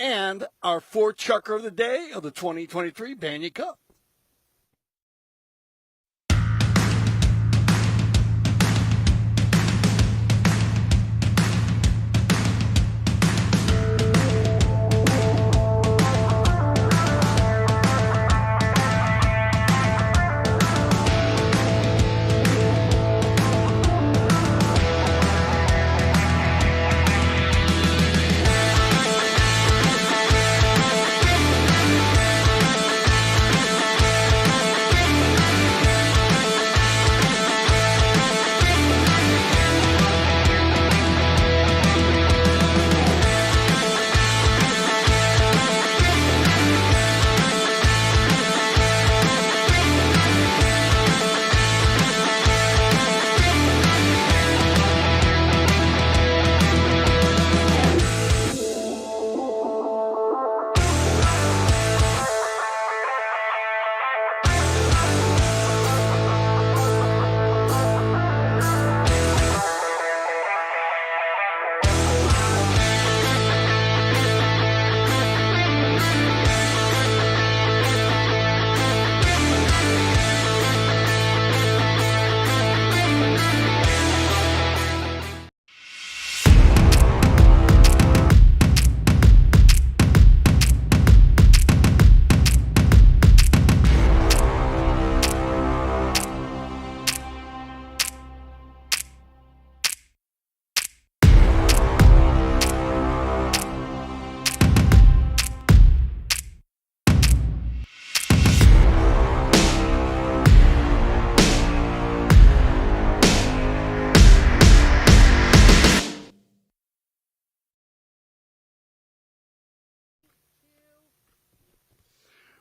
And our 4th chucker of the day of the 2023 Banyan Cup.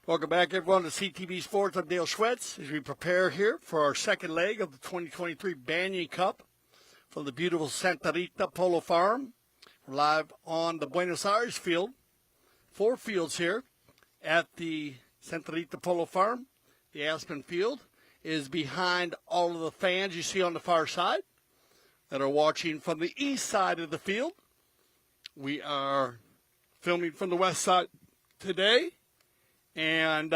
Welcome back, everyone, to CTV Sports. I'm Dale Schweitz as we prepare here for our second leg of the 2023 Banyan Cup from the beautiful Santa Rita Polo Farm. We're live on the Buenos Aires field. 4 fields here at the Santa Rita Polo Farm. The Aspen field is behind all of the fans you see on the far side that are watching from the east side of the field. We are filming from the west side today. And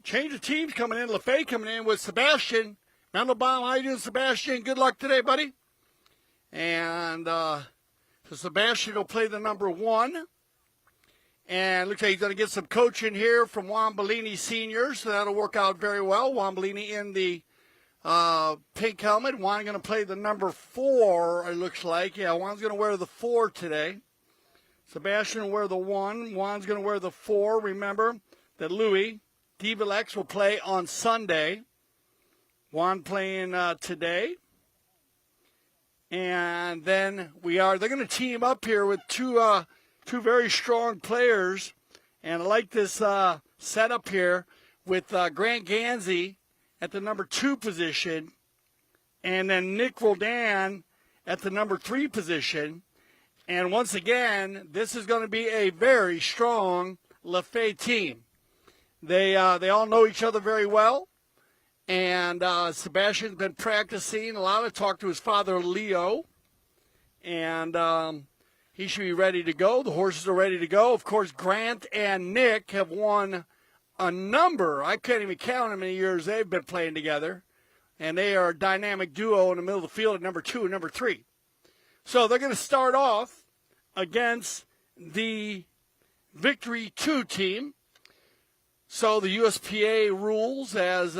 change of teams coming in. LaFay coming in with Sebastian Mendlebaum. How you doing, Sebastian? Good luck today, buddy. And so Sebastian will play the number 1. And looks like he's going to get some coaching here from Juan Bollini Sr., so that'll work out very well. Juan Bollini in the pink helmet. Juan going to play the number 4, it looks like. Yeah, Juan's going to wear the 4 today. Sebastian will wear the 1. Juan's going to wear the 4. Remember that Louis Devaleix will play on Sunday. Juan playing today. And then they're going to team up here with two very strong players. And I like this setup here with Grant Ganzi at the number 2 position. And then Nic Roldan at the number 3 position. And once again, this is going to be a very strong LaFay team. They all know each other very well, and Sebastian's been practicing a lot. I talked to his father, Leo, and he should be ready to go. The horses are ready to go. Of course, Grant and Nick have won a number. I can't even count how many years they've been playing together, and they are a dynamic duo in the middle of the field at number 2 and number 3. So they're going to start off against the Victory 2 team. So the USPA rules as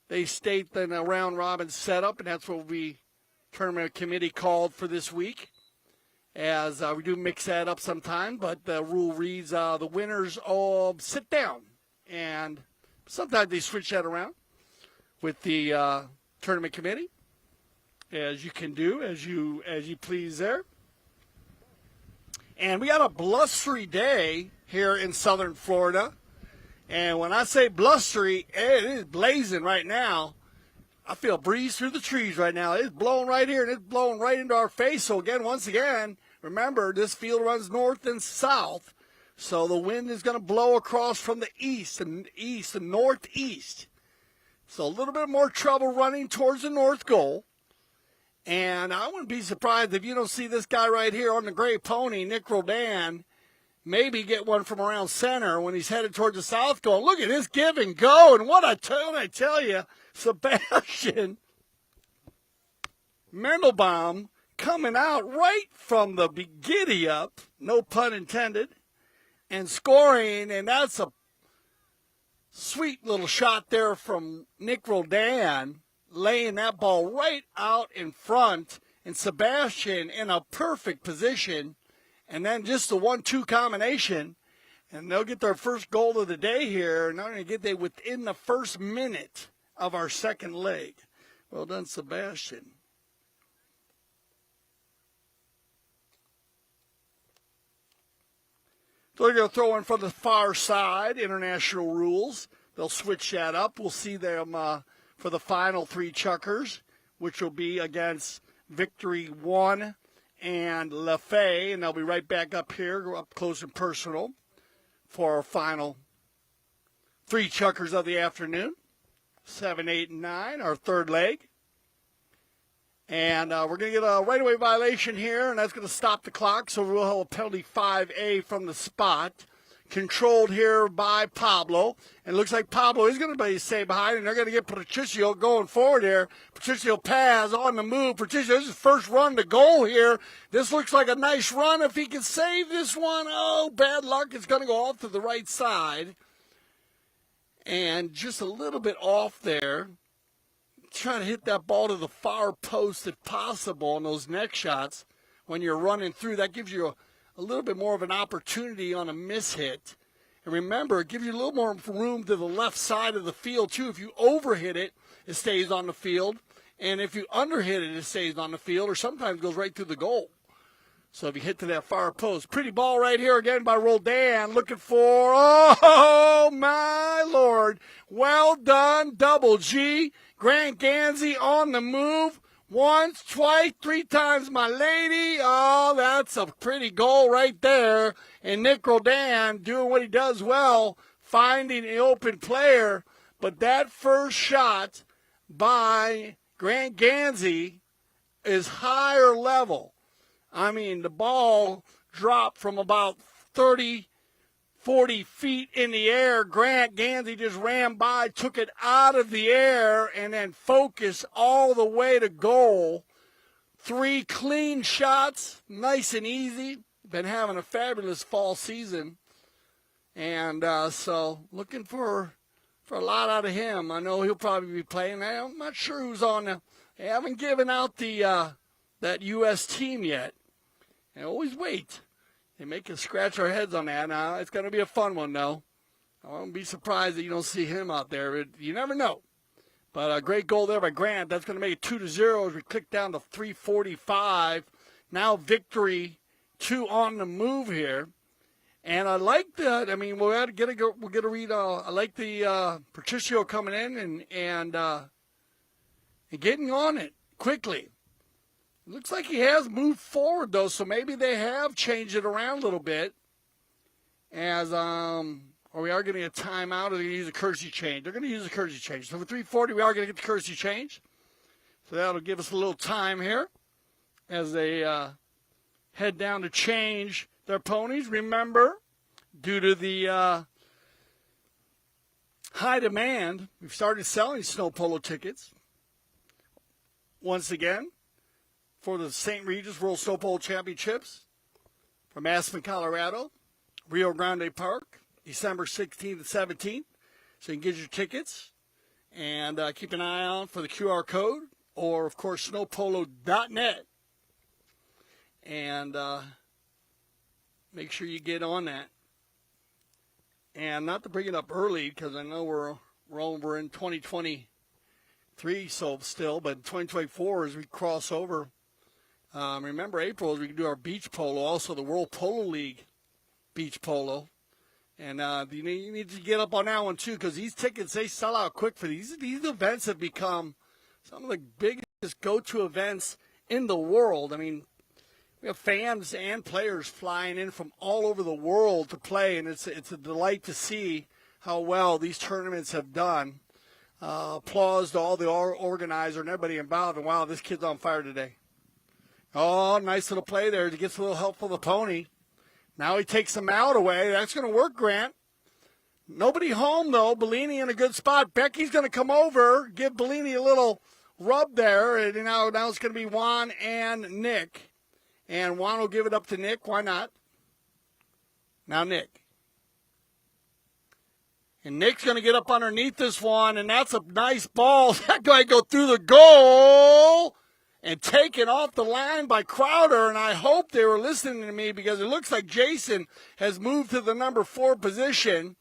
they state in a round-robin setup, and that's what we tournament committee called for this week, as we do mix that up sometime, but the rule reads the winners all sit down, and sometimes they switch that around with the tournament committee, as you can do, as you please there. And we got a blustery day here in southern Florida. And when I say blustery, it is blazing right now. I feel a breeze through the trees right now. It's blowing right here, and it's blowing right into our face. So, once again, remember, this field runs north and south. So the wind is going to blow across from the east and northeast. So a little bit more trouble running towards the north goal. And I wouldn't be surprised if you don't see this guy right here on the gray pony, Nic Roldan, maybe get one from around center when he's headed towards the south goal. Look at this give and go. And what I tell you, Sebastian Mendlebaum coming out right from the giddy up, no pun intended, and scoring. And that's a sweet little shot there from Nic Roldan, laying that ball right out in front. And Sebastian in a perfect position. And then just the 1-2 combination, and they'll get their first goal of the day here. Not only get they within the first minute of our second leg. Well done, Sebastian. So they're going to throw in from the far side, international rules. They'll switch that up. We'll see them for the final 3 chuckers, which will be against Victory 1 and LaFay, and they'll be right back up here, up close and personal, for our final 3 chuckers of the afternoon, 7, 8, and 9, our third leg. And we're going to get a right-of-way violation here, and that's going to stop the clock, so we'll have a penalty 5A from the spot, controlled here by Pablo. And it looks like Pablo is going to stay behind, and they're going to get Patricio going forward here. Patricio Paz on the move. Patricio, this is his first run to goal here. This looks like a nice run if he can save this one. Oh, bad luck. It's going to go off to the right side. And just a little bit off there. Trying to hit that ball to the far post if possible on those neck shots when you're running through. That gives you a little bit more of an opportunity on a miss hit. And remember, it gives you a little more room to the left side of the field, too. If you overhit it, it stays on the field. And if you underhit it, it stays on the field, or sometimes goes right through the goal. So if you hit to that far post. Pretty ball right here again by Roldan. Looking for, oh, my board. Well done, Double G. Grant Ganzi on the move. Once, twice, three times, my lady. Oh, that's a pretty goal right there. And Nic Roldan doing what he does well, finding an open player. But that first shot by Grant Ganzi is higher level. I mean, the ball dropped from about 30, 40 feet in the air. Grant Ganzi just ran by, took it out of the air, and then focused all the way to goal. 3 clean shots, nice and easy. Been having a fabulous fall season. And so looking for a lot out of him. I know he'll probably be playing. I'm not sure who's on the. They haven't given out the that U.S. team yet. And always wait. They make us scratch our heads on that. Now it's going to be a fun one, though. I won't be surprised that you don't see him out there. You never know. But a great goal there by Grant. That's going to make it 2-0 as we click down to 3:45. Now victory 2 on the move here. And I like that. I mean, we'll get a read. I like the Patricio coming in and getting on it quickly. It looks like he has moved forward though, so maybe they have changed it around a little bit. As or we are getting a timeout, or they're going to use a courtesy change. They're going to use a courtesy change. So for 3:40, we are going to get the courtesy change. So that'll give us a little time here as they head down to change their ponies. Remember, due to the high demand, we've started selling snow polo tickets once again for the St. Regis World Snow Polo Championships from Aspen, Colorado, Rio Grande Park, December 16th and 17th. So you can get your tickets and keep an eye on for the QR code or, of course, snowpolo.net. And make sure you get on that. And not to bring it up early, because I know we're in 2023 so still, but 2024 as we cross over. Remember April as we can do our beach polo, also the World Polo League beach polo. And you need to get up on that one too, because these tickets, they sell out quick for these. These events have become some of the biggest go-to events in the world. I mean, we have fans and players flying in from all over the world to play, and it's a delight to see how well these tournaments have done. Applause to all the organizer and everybody involved. And wow, this kid's on fire today. Oh, nice little play there. He gets a little help from the pony. Now he takes the mallet away. That's going to work, Grant. Nobody home, though. Bollini in a good spot. Becky's going to come over, give Bollini a little rub there. And now it's going to be Juan and Nic. And Juan will give it up to Nic. Why not? Now Nic. And Nic's going to get up underneath this one, and that's a nice ball. That guy go through the goal and taken off the line by Crowder. And I hope they were listening to me, because it looks like Jason has moved to the number 4 position.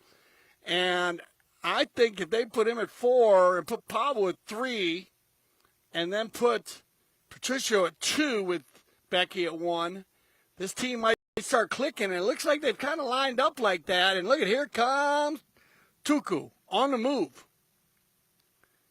And I think if they put him at 4 and put Pablo at 3 and then put Patricio at 2 with Becky at 1, this team might start clicking. And it looks like they've kind of lined up like that. And look at, here comes Tuku on the move.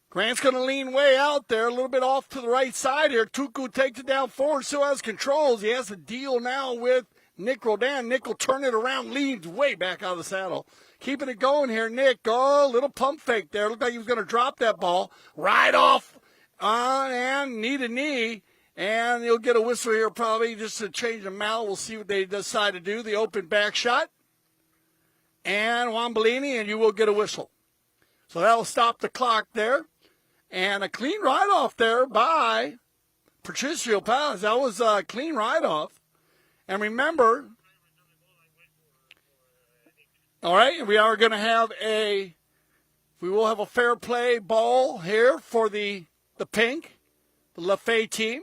Grant's going to lean way out there, a little bit off to the right side here. Tuku takes it down forward, still has controls. He has to deal now with Nic Roldan. Nic will turn it around, leans way back out of the saddle. Keeping it going here, Nic. Oh, little pump fake there. Looked like he was going to drop that ball. Right off and knee to knee. And he'll get a whistle here probably just to change the mallet. We'll see what they decide to do. The open back shot. And Juan Bollini, and you will get a whistle. So that will stop the clock there. And a clean ride-off there by Patricio Paz. That was a clean ride-off. And remember, all right, we are going to have we will have a fair play ball here for the pink, the Lafay team.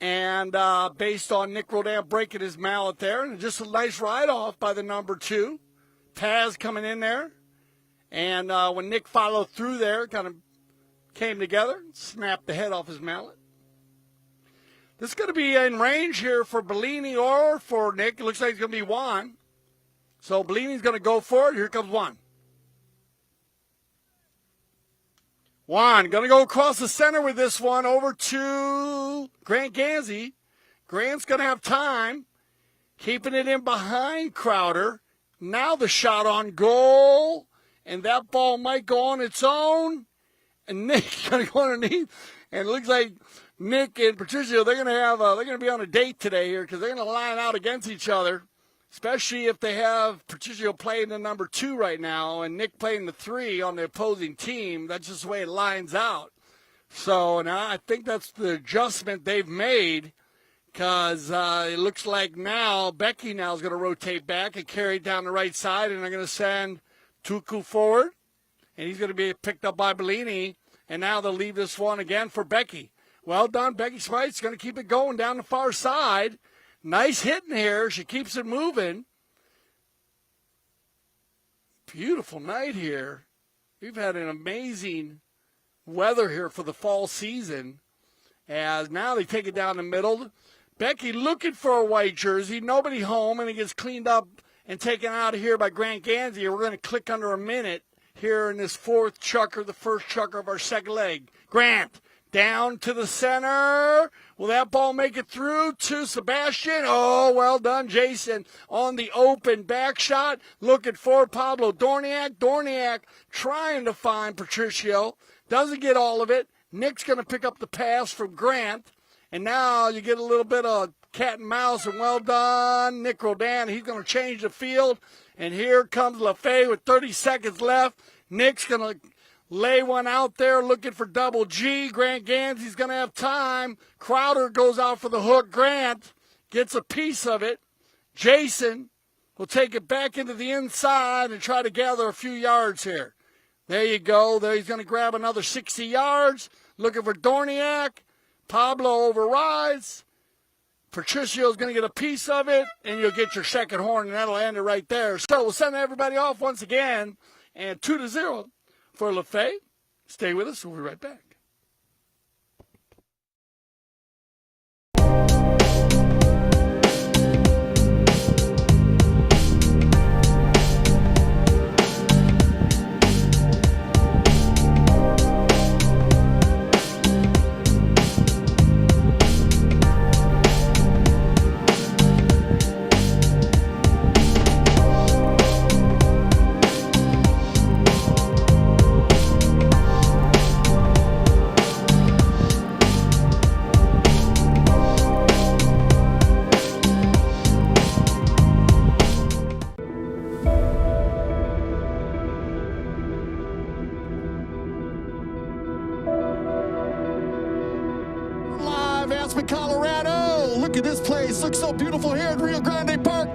And based on Nic Roldan breaking his mallet there, and just a nice ride-off by the number 2. Paz coming in there. And when Nic followed through there, kind of came together, snapped the head off his mallet. This is going to be in range here for Bollini or for Nic. It looks like it's going to be Juan. So Bellini's going to go for it. Here comes Juan. Juan going to go across the center with this one over to Grant Ganzi. Grant's going to have time, keeping it in behind Crowder. Now the shot on goal, and that ball might go on its own. And Nick's going to go underneath, and it looks like Nic and Patricio, they're going to be on a date today here because they're going to line out against each other, especially if they have Patricio playing the number 2 right now and Nic playing the 3 on the opposing team. That's just the way it lines out. So now I think that's the adjustment they've made because it looks like now Becky now is going to rotate back and carry it down the right side, and they're going to send Tuku forward, and he's going to be picked up by Bollini, and now they'll leave this one again for Becky. Well done, Becky Schmeits going to keep it going down the far side. Nice hitting here. She keeps it moving. Beautiful night here. We've had an amazing weather here for the fall season. As now they take it down the middle. Becky looking for a white jersey. Nobody home, and it gets cleaned up and taken out of here by Grant Ganzi. We're going to click under a minute here in this fourth chucker, the first chucker of our second leg. Grant down to the center. Will that ball make it through to Sebastian? Oh, well done, Jason, on the open back shot. Looking for Pablo Dorignac. Dorignac trying to find Patricio. Doesn't get all of it. Nic's going to pick up the pass from Grant. And now you get a little bit of cat and mouse, and well done, Nic Roldan. He's going to change the field. And here comes LaFay with 30 seconds left. Nic's going to lay one out there looking for double G. Grant Ganzi's going to have time. Crowder goes out for the hook. Grant gets a piece of it. Jason will take it back into the inside and try to gather a few yards here. There you go. There he's going to grab another 60 yards. Looking for Dorignac. Pablo overrides. Patricio's going to get a piece of it, and you'll get your second horn, and that'll end it right there. So we'll send everybody off once again, and 2-0 for LaFay. Stay with us. We'll be right back. Erskine, Colorado. Look at this place. Looks so beautiful here at Rio Grande Park.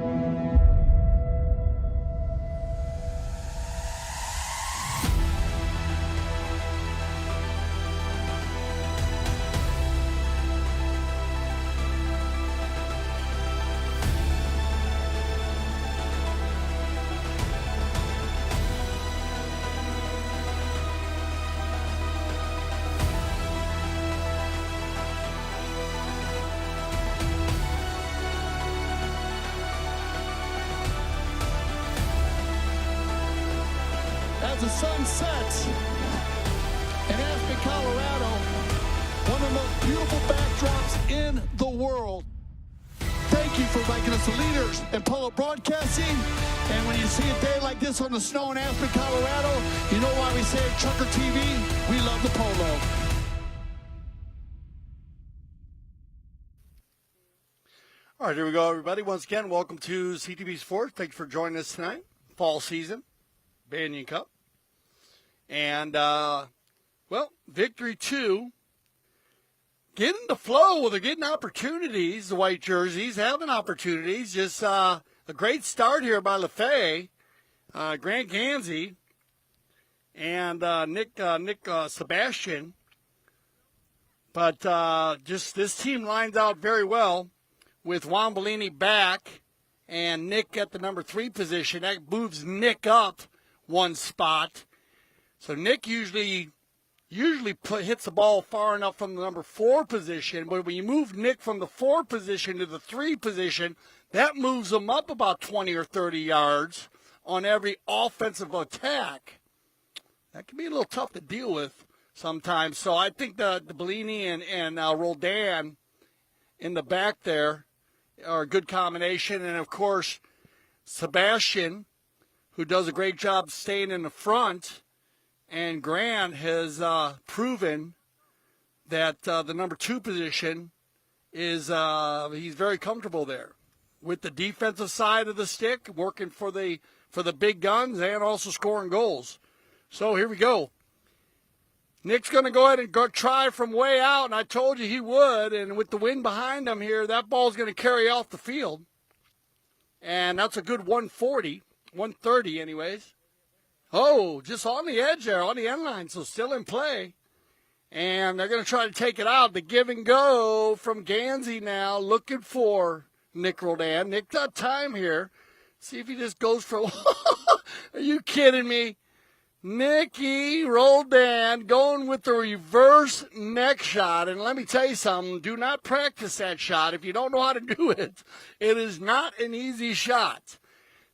As the sun sets in Erskine, Colorado, one of the most beautiful backdrops in the world. Thank you for making us the leaders in polo broadcasting. And when you see a day like this on the snow in Erskine, Colorado, you know why we say at Trucker TV, we love the polo. All right, here we go, everybody. Once again, welcome to CTV Sports. Thanks for joining us tonight. Fall season, Banyan Cup. And, well, Victory 2, getting the flow. They're getting opportunities, the white jerseys, having opportunities. Just a great start here by LaFay, Grant Ganzi, and Nic Sebastian. But just this team lines out very well with Juan Bollini back and Nic at the number 3 position. That moves Nic up one spot. So Nic usually hits the ball far enough from the number 4 position, but when you move Nic from the 4 position to the 3 position, that moves him up about 20 or 30 yards on every offensive attack. That can be a little tough to deal with sometimes. So I think the Bollini and Roldan in the back there are a good combination. And, of course, Sebastian, who does a great job staying in the front, and Grant has proven that the number 2 position is he's very comfortable there with the defensive side of the stick, working for the big guns and also scoring goals. So here we go. Nic's going to go ahead and try from way out, and I told you he would. And with the wind behind him here, that ball's going to carry off the field. And that's a good 140, 130 anyways. Oh, just on the edge there, on the end line, so still in play. And they're going to try to take it out. The give and go from Ganzi now, looking for Nic Roldan. Nick got time here. See if he just goes for Are you kidding me? Nicky Roldan going with the reverse neck shot. And let me tell you something, do not practice that shot. If you don't know how to do it, it is not an easy shot.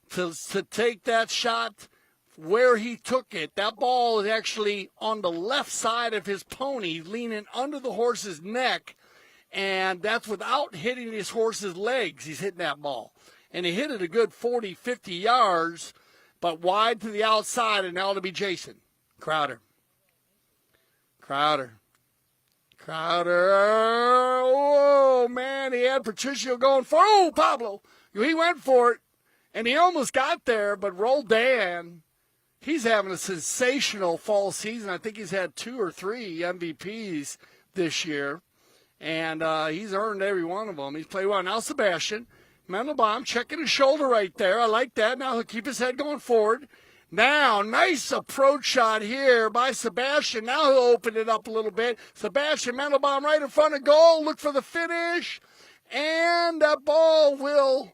To take that shot where he took it, that ball is actually on the left side of his pony, leaning under the horse's neck, and that's without hitting his horse's legs. He's hitting that ball. And he hit it a good 40, 50 yards, but wide to the outside, and now it'll be Jason Crowder. Oh, man, he had Patricio going for Pablo. He went for it, and he almost got there, but Roldan, he's having a sensational fall season. I think he's had 2 or 3 MVPs this year, and he's earned every one of them. He's played well. Now Sebastian Mendlebaum checking his shoulder right there. I like that. Now he'll keep his head going forward. Now, nice approach shot here by Sebastian. Now he'll open it up a little bit. Sebastian Mendlebaum right in front of goal. Look for the finish. And that ball will...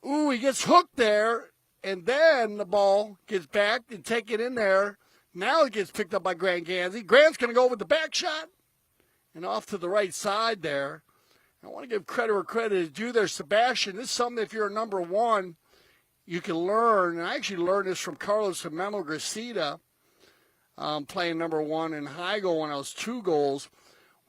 Ooh, he gets hooked there. And then the ball gets back and taken in there. Now it gets picked up by Grant Ganzi. Grant's going to go with the back shot. And off to the right side there. I want to give credit where credit is due there, Sebastian. This is something, if you're a number 1, you can learn. And I actually learned this from Carlos and Memo Gracita, playing number 1 in Hygo when I was 2 goals.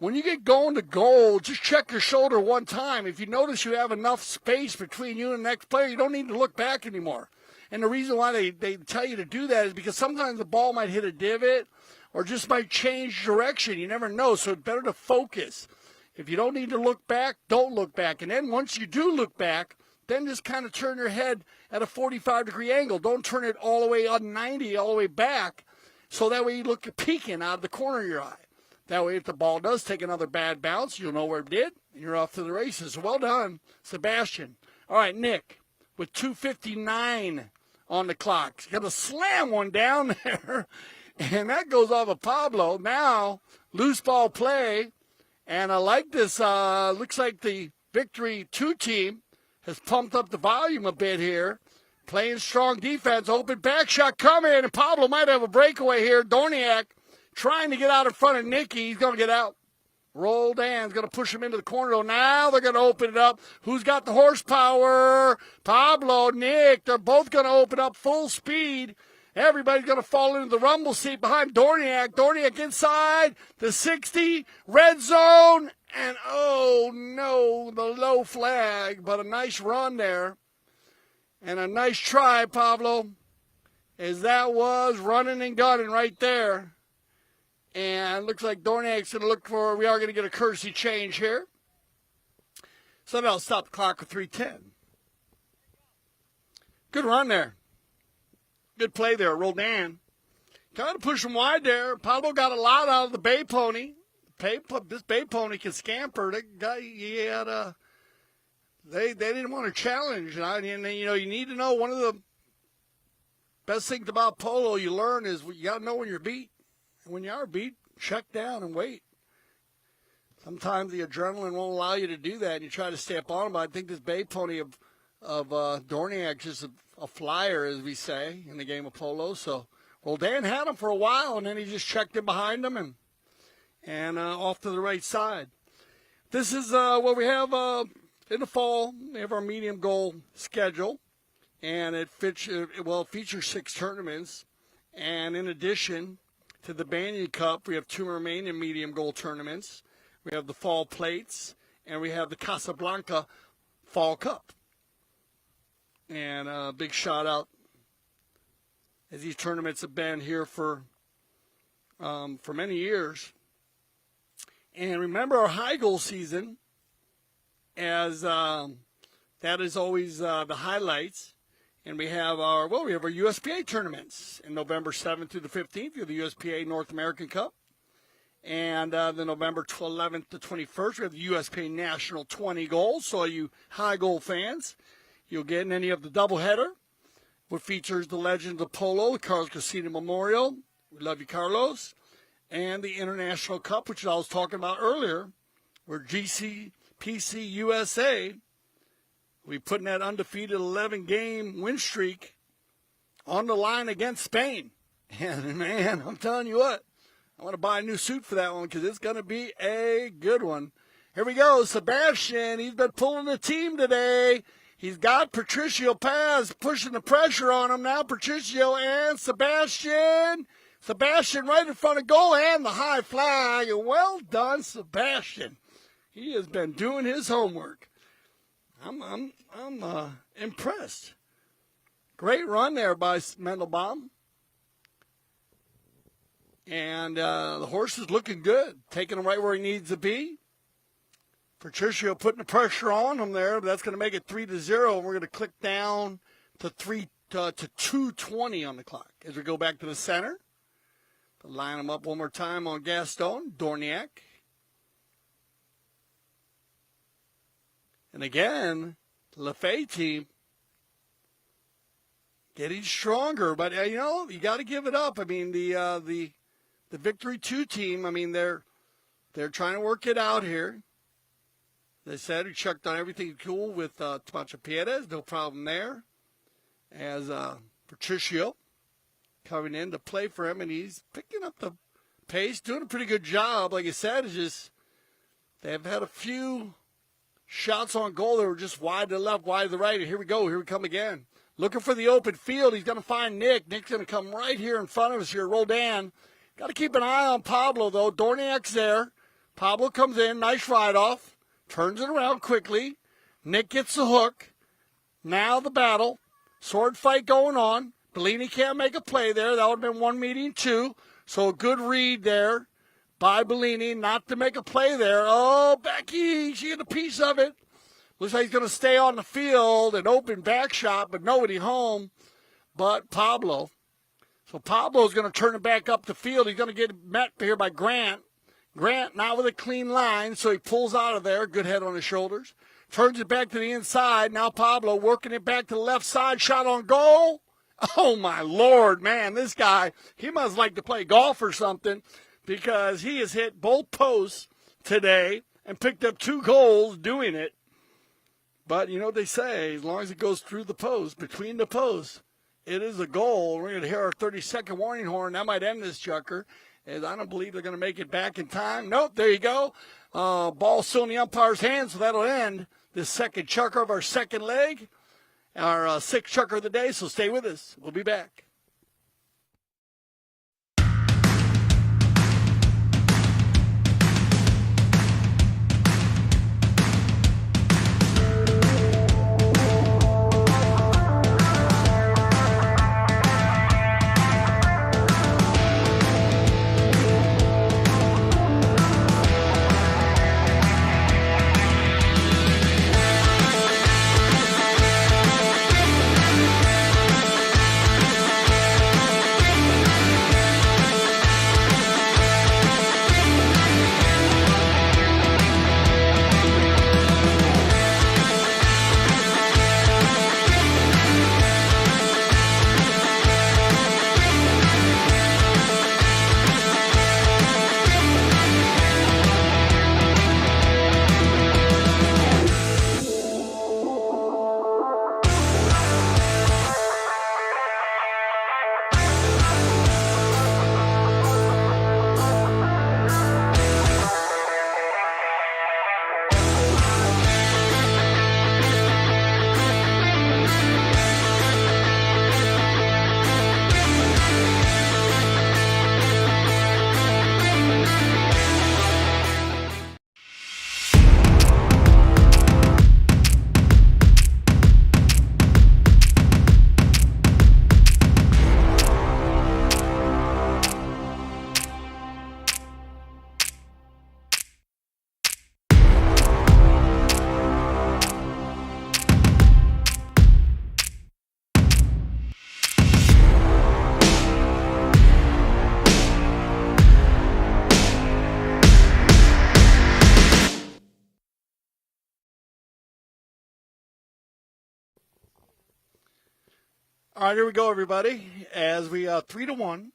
When you get going to goal, just check your shoulder one time. If you notice you have enough space between you and the next player, you don't need to look back anymore. And the reason why they tell you to do that is because sometimes the ball might hit a divot or just might change direction. You never know, so it's better to focus. If you don't need to look back, don't look back. And then once you do look back, then just kind of turn your head at a 45-degree angle. Don't turn it all the way on 90, all the way back, so that way you look peeking out of the corner of your eye. That way, if the ball does take another bad bounce, you'll know where it did, and you're off to the races. Well done, Sebastian. All right, Nick, with 2:59 on the clock. He's going to slam one down there, and that goes off of Pablo. Now, loose ball play. And I like this. Looks like the Victory 2 team has pumped up the volume a bit here. Playing strong defense. Open back shot coming. And Pablo might have a breakaway here. Dorignac trying to get out in front of Nicky. He's going to get out. Roldan's going to push him into the corner. Now they're going to open it up. Who's got the horsepower? Pablo, Nick. They're both going to open up full speed. Everybody's going to fall into the rumble seat behind Dorignac. Dorignac inside the 60, red zone, and oh no, the low flag, but a nice run there. And a nice try, Pablo, as that was running and gunning right there. And looks like Dorniak's going to look for, we are going to get a courtesy change here. So that'll stop the clock with 3:10. Good run there. Good play there, Roldan. Kind of push him wide there. Pablo got a lot out of the Bay Pony. This Bay Pony can scamper. That guy, they didn't want to challenge. And you need to know one of the best things about polo you learn is you got to know when you're beat. And when you are beat, check down and wait. Sometimes the adrenaline won't allow you to do that, and you try to stay up on them. But I think this Bay Pony of Dorignac just a flyer, as we say, in the game of polo. So Roldan had him for a while, and then he just checked in behind him and off to the right side. This is what we have in the fall. We have our medium goal schedule, and it features 6 tournaments. And in addition, to the Banyan Cup. We have 2 remaining medium goal tournaments. We have the Fall Plates, and we have the Casablanca Fall Cup. And a big shout out, as these tournaments have been here for many years. And remember our high goal season, as that is always the highlights. And we have our USPA tournaments in November 7th through the 15th. We have the USPA North American Cup. And the November 11th to 21st, we have the USPA National 20 goals. So you high goal fans, you'll get in any of the doubleheader, which features the Legends of Polo, the Carlos Casino Memorial. We love you, Carlos. And the International Cup, which I was talking about earlier, where GCPC USA, we putting that undefeated 11-game win streak on the line against Spain. And, man, I'm telling you what, I want to buy a new suit for that one because it's going to be a good one. Here we go, Sebastian. He's been pulling the team today. He's got Patricio Paz pushing the pressure on him now. Patricio and Sebastian. Sebastian right in front of goal and the high flag. And well done, Sebastian. He has been doing his homework. I'm impressed. Great run there by Mendlebaum. And the horse is looking good, taking him right where he needs to be. Patricio putting the pressure on him there, but that's going to make it 3-0. And we're going to click down to 2:20 on the clock as we go back to the center. Line them up one more time on Gaston, Dorignac. And again, the Lefebvre team getting stronger. But, you got to give it up. I mean, the Victory 2 team, I mean, they're trying to work it out here. They said we checked on everything cool with Tomacho Pieres. No problem there. As Patricio coming in to play for him, and he's picking up the pace, doing a pretty good job. Like I said, it's just they've had a few shots on goal that were just wide to the left, wide to the right. And here we go. Here we come again. Looking for the open field. He's going to find Nic. Nic's going to come right here in front of us here. Roldan. Got to keep an eye on Pablo, though. Dorignac's there. Pablo comes in. Nice ride-off. Turns it around quickly. Nic gets the hook. Now the battle. Sword fight going on. Bollini can't make a play there. That would have been 1-2. So a good read there by Bollini not to make a play there. Oh, Becky, she had a piece of it. Looks like he's going to stay on the field, an open back shot, but nobody home but Pablo. So Pablo's going to turn it back up the field. He's going to get met here by Grant. Grant not with a clean line, so he pulls out of there. Good head on his shoulders. Turns it back to the inside. Now Pablo working it back to the left side. Shot on goal. Oh, my Lord, man, this guy, he must like to play golf or something because he has hit both posts today and picked up 2 goals doing it. But you know what they say, as long as it goes through the post, between the posts, it is a goal. We're going to hear our 30-second warning horn. That might end this chucker, as I don't believe they're going to make it back in time. Nope, there you go. Ball still in the umpire's hands, so that'll end this second chucker of our second leg. Our 6th chucker of the day, so stay with us. We'll be back. All right, here we go, everybody. As we 3-1,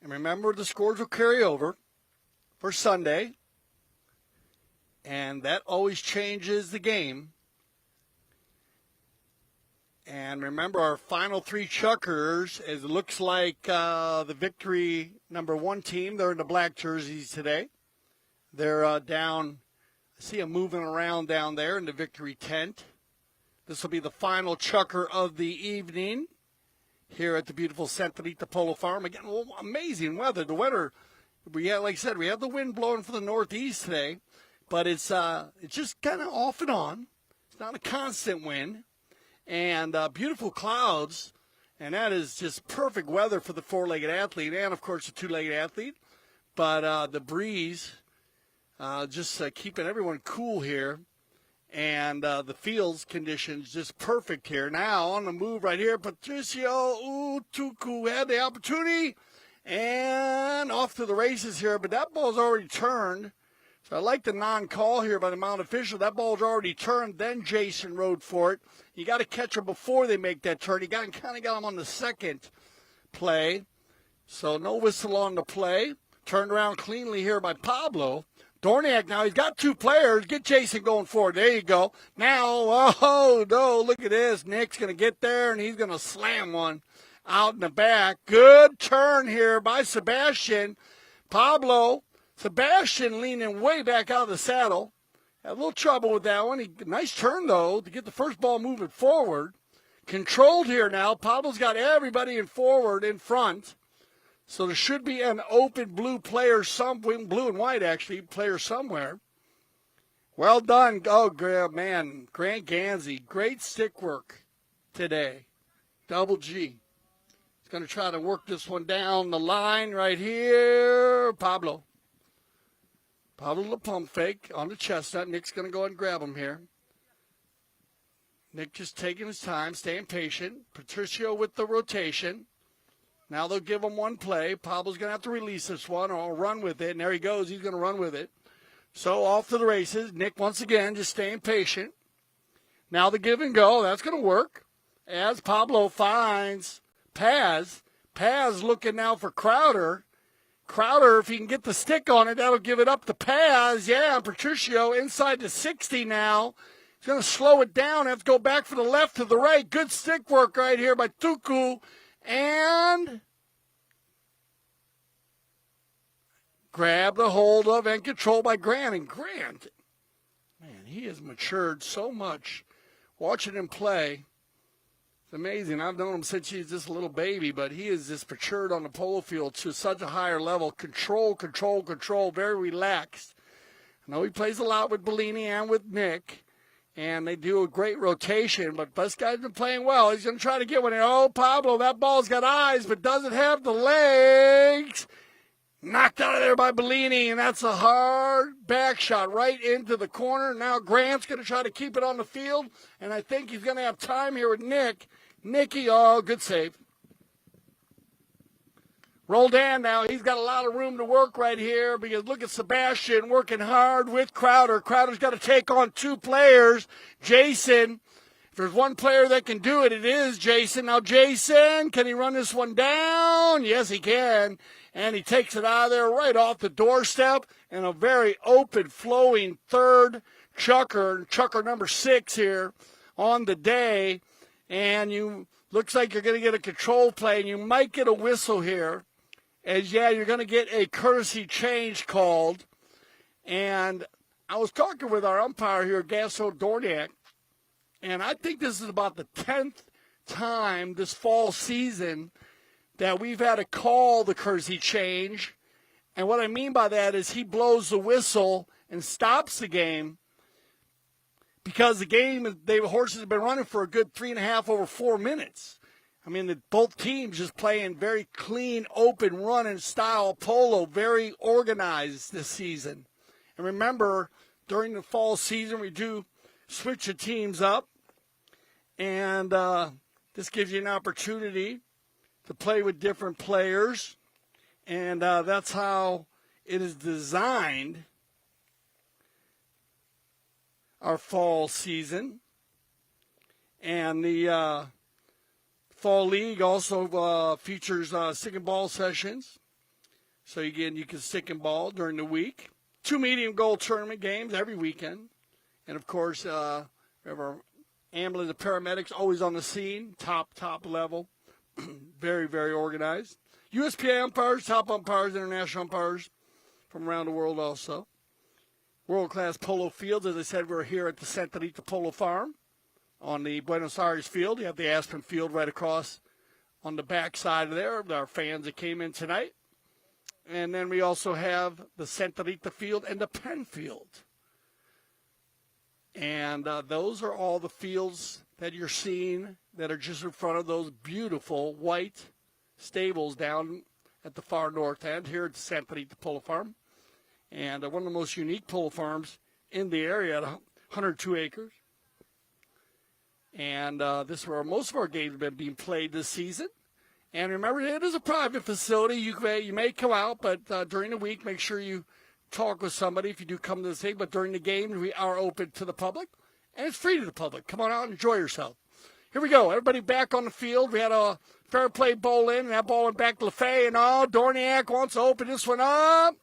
and remember the scores will carry over for Sunday, and that always changes the game. And remember our final three chuckers, as it looks like the victory number one team, they're in the black jerseys today. They're down, I see them moving around down there in the victory tent. This will be the final chucker of the evening here at the beautiful Santa Rita Polo Farm. Again, amazing weather. The weather, like I said, we have the wind blowing from the northeast today, but it's just kind of off and on. It's not a constant wind. And beautiful clouds, and that is just perfect weather for the four-legged athlete and, of course, the two-legged athlete. But the breeze just keeping everyone cool here, and the fields conditions just perfect here. Now on the move right here, Patricio Utuku had the opportunity, and off to the races here, but that ball's already turned. So I like the non-call here by the Mount official. That ball's already turned. Then Jason rode for it. You got to catch them before they make that turn. He kind of got him on the second play. So no whistle on the play. Turned around cleanly here by Pablo Dorignac. Now he's got two players. Get Jason going forward. There you go. Now, oh, no, look at this. Nick's going to get there, and he's going to slam one out in the back. Good turn here by Sebastian. Sebastian leaning way back out of the saddle. Had a little trouble with that one. Nice turn, though, to get the first ball moving forward. Controlled here now. Pablo's got everybody in forward in front. So there should be an open blue player, blue and white, actually, player somewhere. Well done. Oh, man, Grant Ganzi. Great stick work today. Double G. He's going to try to work this one down the line right here. Pablo the pump fake on the chestnut. Nick's going to go ahead and grab him here. Nick just taking his time, staying patient. Patricio with the rotation. Now they'll give him one play. Pablo's going to have to release this one or run with it. And there he goes. He's going to run with it. So off to the races. Nick once again just staying patient. Now the give and go. That's going to work. As Pablo finds Paz. Paz looking now for Crowder. Crowder, if he can get the stick on it, that'll give it up to Paz. Yeah, Patricio inside the 60 now. He's going to slow it down. Have to go back from the left to the right. Good stick work right here by Tuku. And grabbed a hold of and controlled by Grant. And Grant, man, he has matured so much. Watching him play, it's amazing. I've known him since he's just a little baby, but he has just matured on the polo field to such a higher level. Control, very relaxed. I know he plays a lot with Bollini and with Nick, and they do a great rotation, but this guy's been playing well. He's going to try to get one in. Oh, Pablo, that ball's got eyes, but doesn't have the legs. Knocked out of there by Bollini, and that's a hard back shot right into the corner. Now Grant's going to try to keep it on the field, and I think he's going to have time here with Nick. Nicky, oh, good save. Roldan now, he's got a lot of room to work right here because look at Sebastian working hard with Crowder. Crowder's got to take on two players. Jason, if there's one player that can do it, it is Jason. Now Jason, can he run this one down? Yes, he can. And he takes it out of there right off the doorstep and a very open, flowing third chucker number 6 here on the day. And looks like you're going to get a control play, and you might get a whistle here. As, yeah, you're going to get a courtesy change called. And I was talking with our umpire here, Pablo Dorignac, and I think this is about the 10th time this fall season that we've had to call the courtesy change. And what I mean by that is he blows the whistle and stops the game because the horses have been running for a good 3.5 over 4 minutes. I mean, both teams just playing very clean, open running style polo, very organized this season. And remember, during the fall season, we do switch the teams up. And this gives you an opportunity to play with different players. And that's how it is designed, our fall season. And the Fall League also features stick and ball sessions. So again, you can stick and ball during the week. 2 medium goal tournament games every weekend. And of course, we have our ambulance and paramedics always on the scene, top level. Very, very organized. USPA umpires, top umpires, international umpires from around the world also. World-class polo fields. As I said, we're here at the Santa Rita Polo Farm on the Buenos Aires field. You have the Aspen field right across on the back side of there. Our fans that came in tonight. And then we also have the Santa Rita field and the Penn field. And those are all the fields that you're seeing that are just in front of those beautiful white stables down at the far north end here at the Santa Rita Polo Farm. And one of the most unique polo farms in the area at 102 acres. And this is where most of our games have been being played this season. And remember, it is a private facility. You may come out, but during the week, make sure you talk with somebody if you do come to the thing. But during the game, we are open to the public, and it's free to the public. Come on out and enjoy yourself. Here we go. Everybody back on the field. We had a fair play bowl in, and that ball went back to LaFay. And Dorignac wants to open this one up.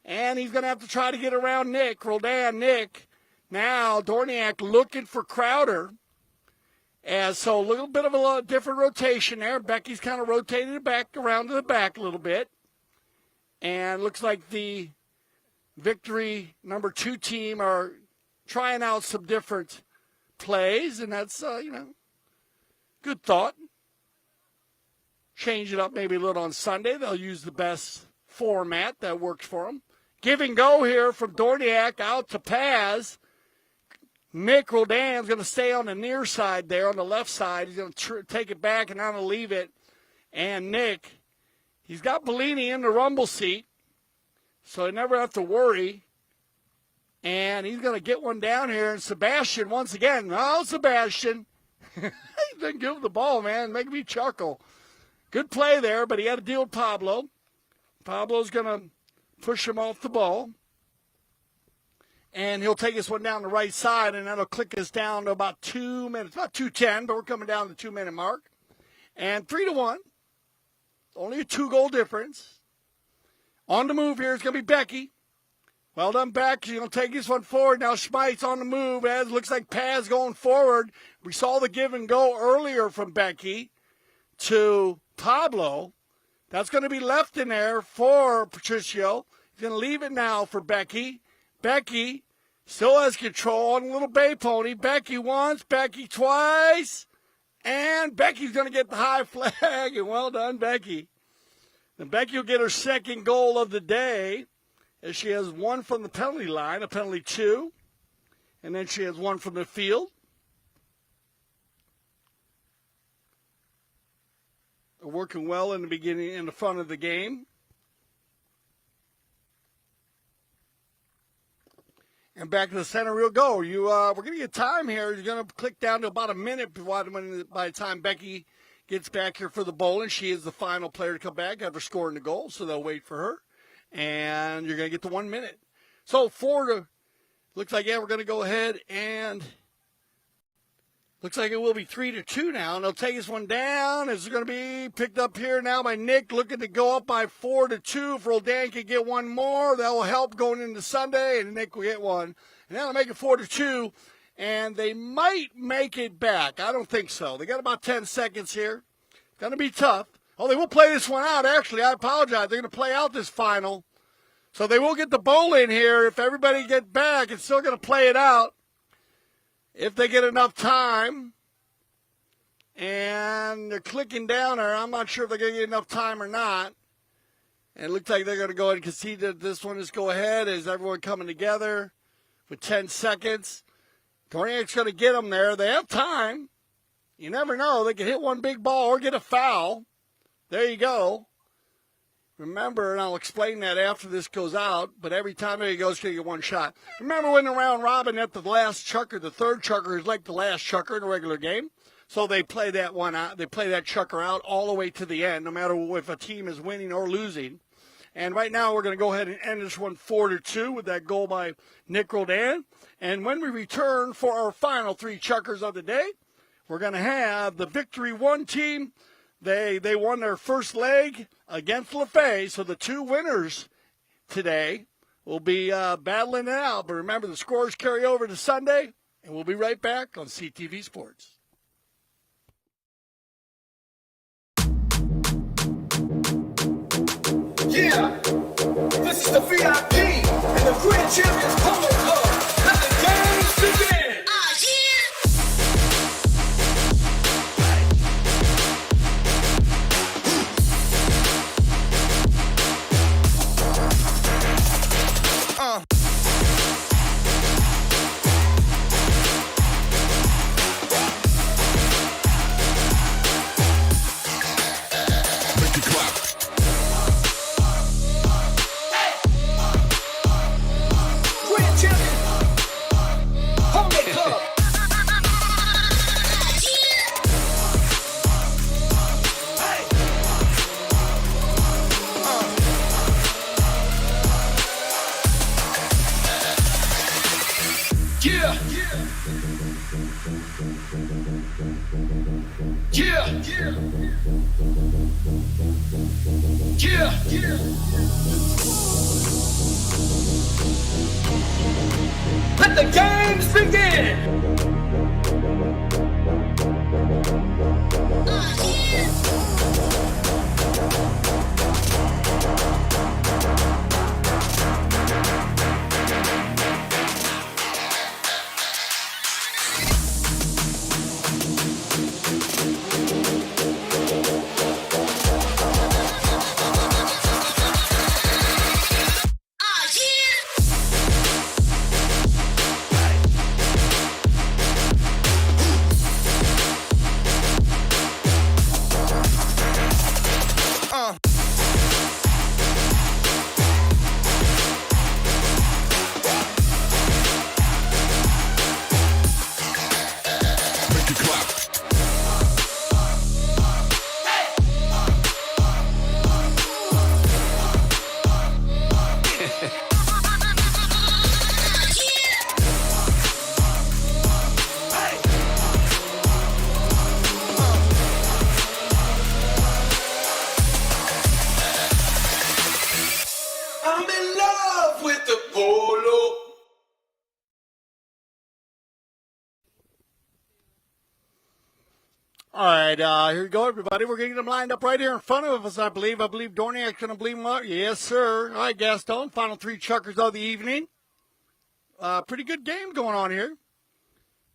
And he's going to have to try to get around Nic Roldan. Nic, now Dorignac looking for Crowder. And so a little bit of a different rotation there. Becky's kind of rotated it back around to the back a little bit. And looks like the Victory number 2 team are trying out some different plays. And that's, good thought. Change it up maybe a little on Sunday. They'll use the best format that works for them. Give and go here from Dorignac out to Paz. Nic Roldan's going to stay on the near side there, on the left side. He's going to take it back and not going to leave it. And Nic, he's got Bollini in the rumble seat, so he never have to worry. And he's going to get one down here. And Sebastian, once again, Sebastian. He's been giving the ball, man, making me chuckle. Good play there, but he had to deal with Pablo. Pablo's going to push him off the ball. And he'll take this one down the right side, and that'll click us down to about 2 minutes. About 2:10, but we're coming down to the 2-minute mark. And 3-1. Only a 2-goal difference. On the move here is going to be Becky. Well done, Beck. She's going to take this one forward. Now Schmeits on the move. As looks like Paz going forward. We saw the give and go earlier from Becky to Pablo. That's going to be left in there for Patricio. He's going to leave it now for Becky. Becky still has control on a little bay pony. Becky once, Becky twice. And Becky's going to get the high flag. And well done, Becky. And Becky will get her second goal of the day, as she has one from the penalty line, a penalty 2. And then she has one from the field. Working well in the beginning, in the front of the game. And back to the center we'll go. We're going to get time here. You're going to click down to about a minute by the time Becky gets back here for the bowling. She is the final player to come back after scoring the goal, so they'll wait for her. And you're going to get to 1 minute. So looks like, we're going to go ahead and looks like it will be 3-2 now. And they'll take this one down. It's going to be picked up here now by Nic, looking to go up by 4-2. If Roldan can get one more, that will help going into Sunday, and Nic will get one. And that'll make it 4-2, and they might make it back. I don't think so. They got about 10 seconds here. Going to be tough. Oh, they will play this one out, actually. I apologize. They're going to play out this final. So they will get the bowl in here. If everybody gets back, it's still going to play it out. If they get enough time, and they're clicking down there, I'm not sure if they're going to get enough time or not. And it looks like they're going to go ahead and concede that this one is go ahead. Is everyone coming together with 10 seconds? Dorrignac's going to get them there. They have time. You never know. They can hit one big ball or get a foul. There you go. Remember, and I'll explain that after this goes out, but every time there he goes, going to get one shot. Remember when the round robin at the last chucker, the third chucker is like the last chucker in a regular game? So they play that one out. They play that chucker out all the way to the end, no matter if a team is winning or losing. And right now we're going to go ahead and end this one 4-2 with that goal by Nic Roldan. And when we return for our final 3 chuckers of the day, we're going to have the Victory 1 team. They won their first leg against Lafay, so the two winners today will be battling it out. But remember, the scores carry over to Sunday, and we'll be right back on CTV Sports. Yeah, this is the VIP and the Grand Champions Polo Club. Let the games begin. Let the games begin! All right, here we go, everybody. We're getting them lined up right here in front of us, I believe. I believe Dorniak's going to bleed them up. Yes, sir. All right, Gaston, final three chuckers of the evening. Pretty good game going on here.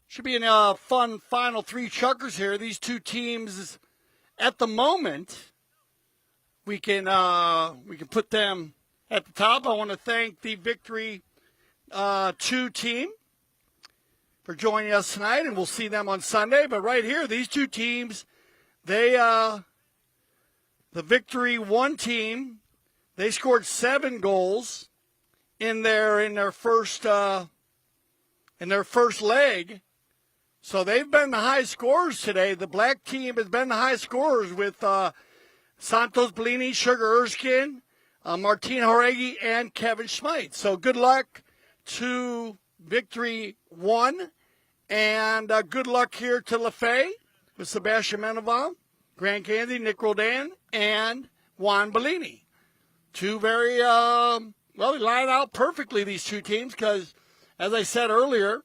Should be a fun final three chuckers here. These two teams, at the moment, we can put them at the top. I want to thank the Victory 2 team for joining us tonight, and we'll see them on Sunday. But right here, these two teams, the Victory 1 team, they scored 7 goals in their first leg. So they've been the high scorers today. The black team has been the high scorers with Santos Bollini, Sugar Erskine, Martin Joregi, and Kevin Schmeits. So good luck to Victory 1, and good luck here to Lafay with Sebastian Mendlebaum, Grand Ganzi, Nic Roldan, and Juan Bollini. Two very, they line out perfectly, these two teams, because, as I said earlier,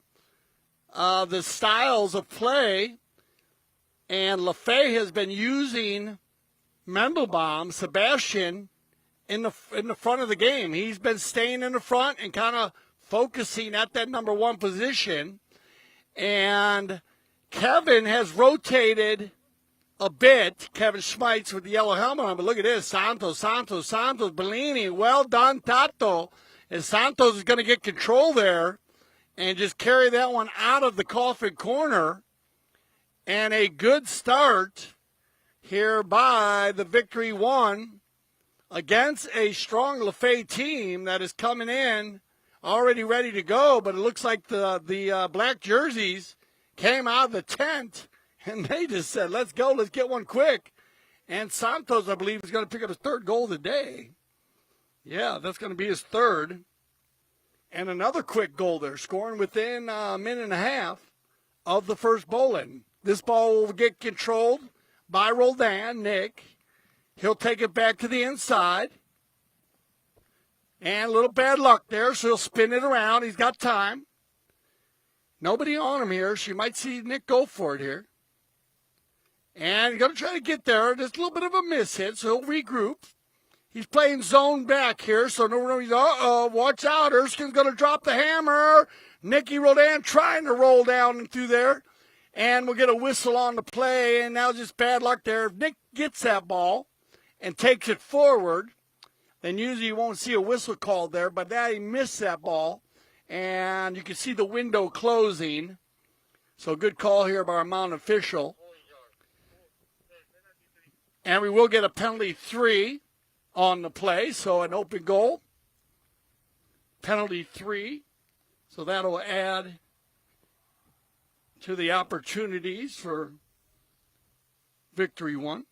the styles of play, and Lafay has been using Mendlebaum, Sebastian, in the front of the game. He's been staying in the front and kind of focusing at that number 1 position. And Kevin has rotated a bit. Kevin Schmeits with the yellow helmet on. But look at this. Santos, Bollini. Well done, Tato. And Santos is going to get control there and just carry that one out of the coffin corner. And a good start here by the Victory 1 against a strong Lafay team that is coming in already ready to go. But it looks like the black jerseys came out of the tent and they just said, let's go, let's get one quick. And Santos, I believe, is going to pick up his 3rd goal of the day. Yeah, that's going to be his 3rd. And another quick goal there, scoring within a minute and a half of the first bowling. This ball will get controlled by Roldan, Nic. He'll take it back to the inside. And a little bad luck there, so he'll spin it around. He's got time. Nobody on him here, so you might see Nic go for it here. And he's going to try to get there. There's a little bit of a miss hit, so he'll regroup. He's playing zone back here, so nobody's, watch out. Erskine's going to drop the hammer. Nic Roldan trying to roll down and through there. And we'll get a whistle on the play, and now just bad luck there. If Nic gets that ball and takes it forward, then usually you won't see a whistle called there, but now he missed that ball, and you can see the window closing. So good call here by our mountain official. And we will get a penalty 3 on the play, so an open goal. Penalty 3. So that'll add to the opportunities for victory 1.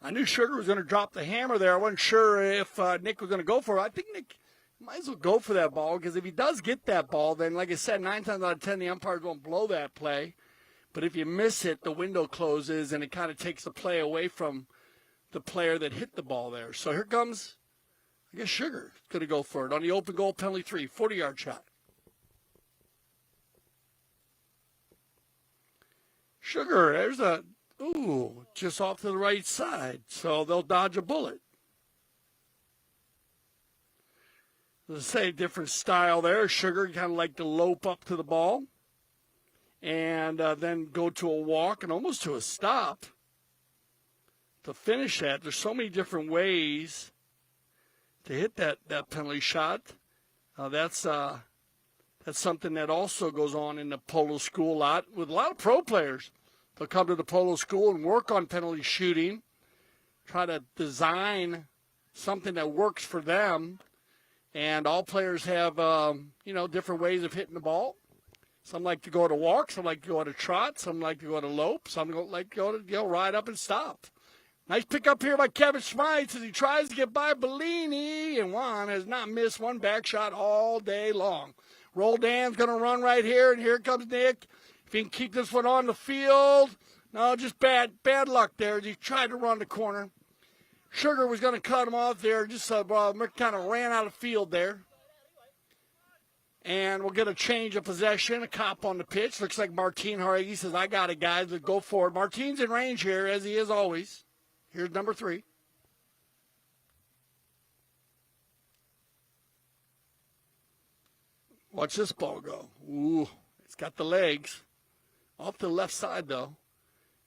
I knew Sugar was going to drop the hammer there. I wasn't sure if Nic was going to go for it. I think Nic might as well go for that ball, because if he does get that ball, then, like I said, 9 times out of 10, the umpires won't blow that play. But if you miss it, the window closes, and it kind of takes the play away from the player that hit the ball there. So here comes, I guess, Sugar going to go for it on the open goal, penalty 3, 40-yard shot. Sugar, there's a, just off to the right side. So they'll dodge a bullet. Let's say different style there. Sugar kind of like to lope up to the ball and then go to a walk and almost to a stop to finish that. There's so many different ways to hit that penalty shot. That's something that also goes on in the polo school a lot with a lot of pro players. They'll come to the polo school and work on penalty shooting, try to design something that works for them. And all players have, different ways of hitting the ball. Some like to go to walk, some like to go to trot, some like to go to lope, some like to go to ride up and stop. Nice pick up here by Kevin Schmeits as he tries to get by Bollini, and Juan has not missed one back shot all day long. Roldan's going to run right here, and here comes Nic. If he can keep this one on the field, no, just bad luck there as he tried to run the corner. Sugar was going to cut him off there, just kind of ran out of field there. And we'll get a change of possession, a cop on the pitch. Looks like Martin Haregi says, I got it, guys, but go for it. Martin's in range here, as he is always. Here's number 3. Watch this ball go. Ooh, it's got the legs. Off to the left side, though.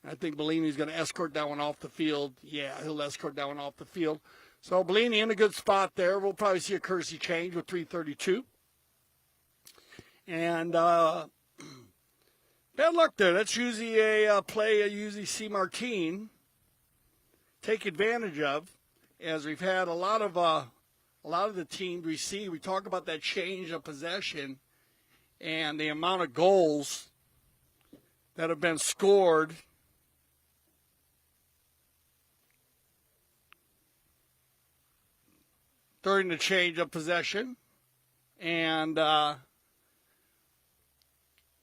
I think Bollini's going to escort that one off the field. Yeah, he'll escort that one off the field. So Bollini in a good spot there. We'll probably see a courtesy change with 3:32. And bad luck there. That's usually a play I usually see Martin take advantage of, as we've had a lot of the teams we see. We talk about that change of possession and the amount of goals that have been scored during the change of possession. And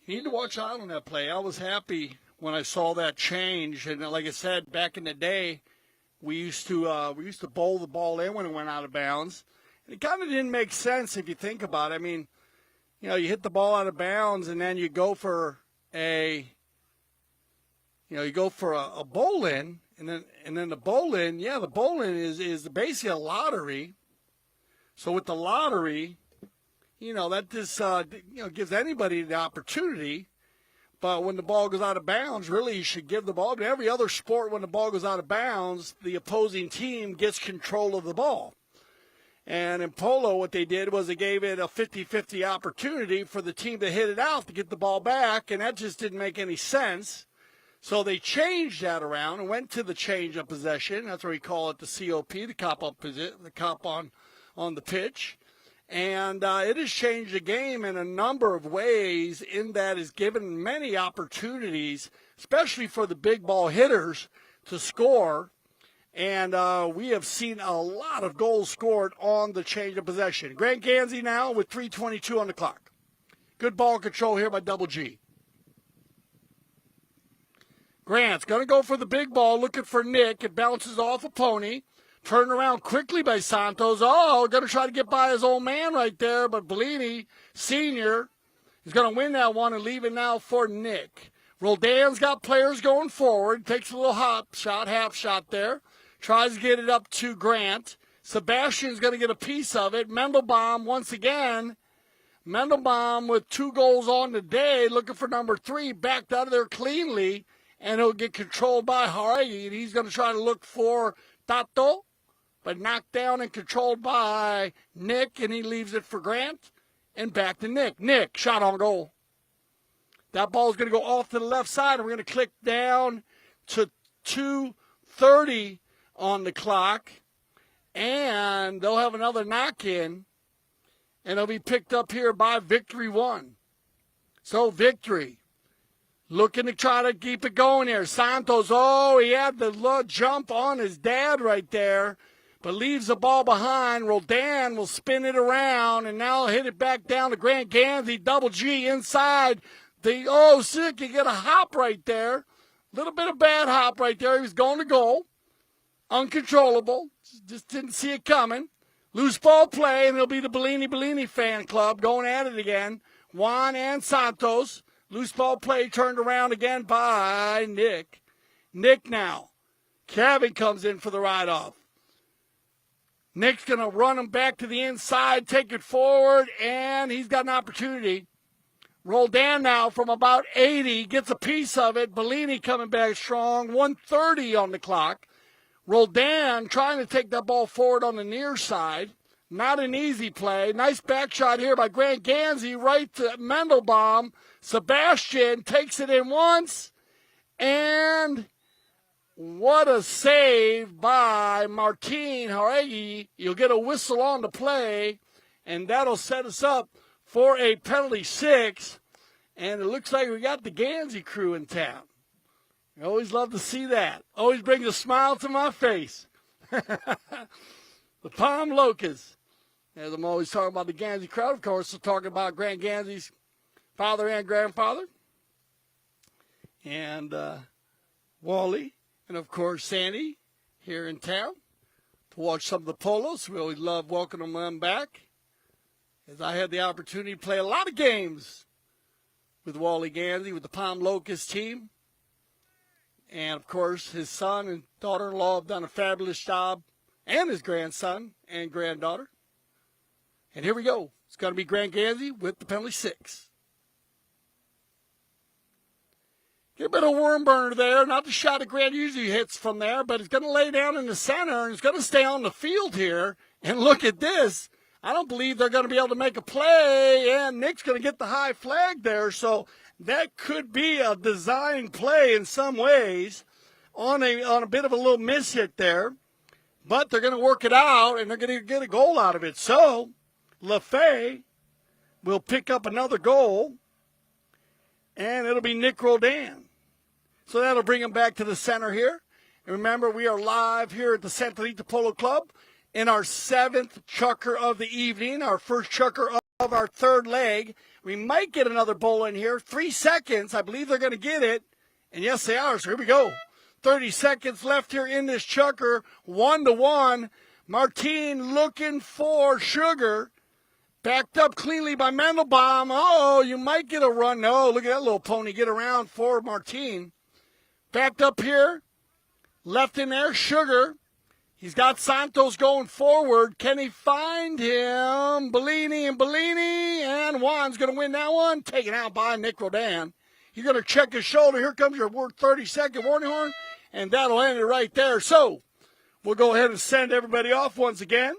you need to watch out on that play. I was happy when I saw that change. And like I said, back in the day, we used to bowl the ball in when it went out of bounds. And it kind of didn't make sense if you think about it. I mean, you hit the ball out of bounds and then you go for a bowl in, and then the bowl in, the bowl in is basically a lottery. So with the lottery, that just gives anybody the opportunity. But when the ball goes out of bounds, really you should give the ball to every other sport. When the ball goes out of bounds, the opposing team gets control of the ball. And in polo, what they did was they gave it a 50-50 opportunity for the team to hit it out to get the ball back, and that just didn't make any sense. So they changed that around and went to the change of possession. That's why we call it the COP, the cop on the pitch. And it has changed the game in a number of ways, in that it's given many opportunities, especially for the big ball hitters, to score. And we have seen a lot of goals scored on the change of possession. Grant Ganzi now with 3:22 on the clock. Good ball control here by Double G. Grant's going to go for the big ball, looking for Nic. It bounces off a pony. Turned around quickly by Santos. Oh, going to try to get by his old man right there, but Bollini, senior, is going to win that one and leave it now for Nic. Roldan's got players going forward. Takes a little half shot there. Tries to get it up to Grant. Sebastian's going to get a piece of it. Mendlebaum once again. Mendlebaum with 2 goals on the day, looking for number 3, backed out of there cleanly, and he'll get controlled by Jaugueri, and he's going to try to look for Tato, but knocked down and controlled by Nic, and he leaves it for Grant, and back to Nic. Nic, shot on goal. That ball's going to go off to the left side, and we're going to click down to 2:30 on the clock, and they'll have another knock-in, and it'll be picked up here by Victory 1. So Victory looking to try to keep it going here. Santos, he had the jump on his dad right there, but leaves the ball behind. Roldan will spin it around, and now hit it back down to Grant Ganzi. Double G inside. Sick, you get a hop right there. Little bit of bad hop right there. He was going to goal. Uncontrollable. Just didn't see it coming. Loose ball play, and it'll be the Bollini fan club going at it again. Juan and Santos. Loose ball play turned around again by Nic. Nic now. Kevin comes in for the ride-off. Nic's going to run him back to the inside, take it forward, and he's got an opportunity. Roldan now from about 80, gets a piece of it. Bollini coming back strong. 1:30 on the clock. Roldan trying to take that ball forward on the near side. Not an easy play. Nice back shot here by Grant Ganzi right to Mendlebaum. Sebastian takes it in once. And what a save by Martin Jaugueri. You'll get a whistle on the play, and that'll set us up for a penalty 6. And it looks like we got the Ganzi crew in town. I always love to see that. Always brings a smile to my face. The Palm Locusts. As I'm always talking about the Ganzi crowd, of course, so talking about Grant Ganzi's father and grandfather. And Wally. And, of course, Sandy here in town to watch some of the polos. We always love welcoming them back. As I had the opportunity to play a lot of games with Wally Ganzi, with the Palm Locust team. And, of course, his son and daughter-in-law have done a fabulous job, and his grandson and granddaughter. And here we go. It's going to be Grant Ganzi with the penalty 6. Get a bit of worm burner there. Not the shot that Grant usually hits from there, but it's going to lay down in the center, and it's going to stay on the field here. And look at this. I don't believe they're going to be able to make a play, and Nic's going to get the high flag there. So that could be a design play in some ways on a bit of a little miss hit there. But they're going to work it out, and they're going to get a goal out of it. So LaFay will pick up another goal, and it'll be Nic Roldan. So that'll bring him back to the center here. And remember, we are live here at the Santorita Polo Club in our 7th chukker of the evening, our first chukker of our third leg. We might get another bowl in here. 3 seconds. I believe they're going to get it. And yes, they are. So here we go. 30 seconds left here in this chukker. 1-1. Martin looking for Sugar. Backed up cleanly by Mendlebaum. Oh, you might get a run. No, look at that little pony get around for Martin. Backed up here. Left in there, Sugar. He's got Santos going forward. Can he find him? Bollini, and Juan's going to win that one. Taken out by Nic Roldan. He's going to check his shoulder. Here comes your 30-second warning horn, and that'll end it right there. So we'll go ahead and send everybody off once again.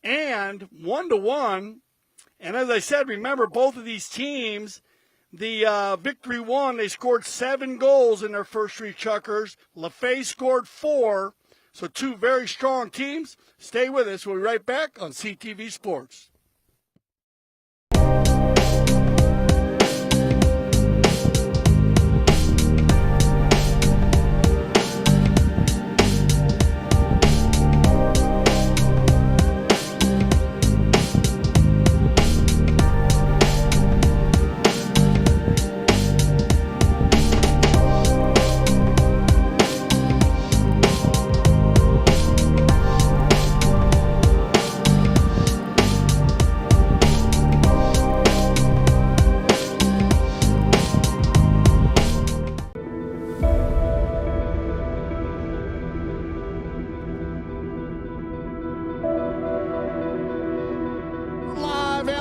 And 1-1. And as I said, remember, both of these teams, the Victory 1, they scored 7 goals in their first 3 chukkers. LaFay scored 4. So 2 very strong teams. Stay with us. We'll be right back on CTV Sports.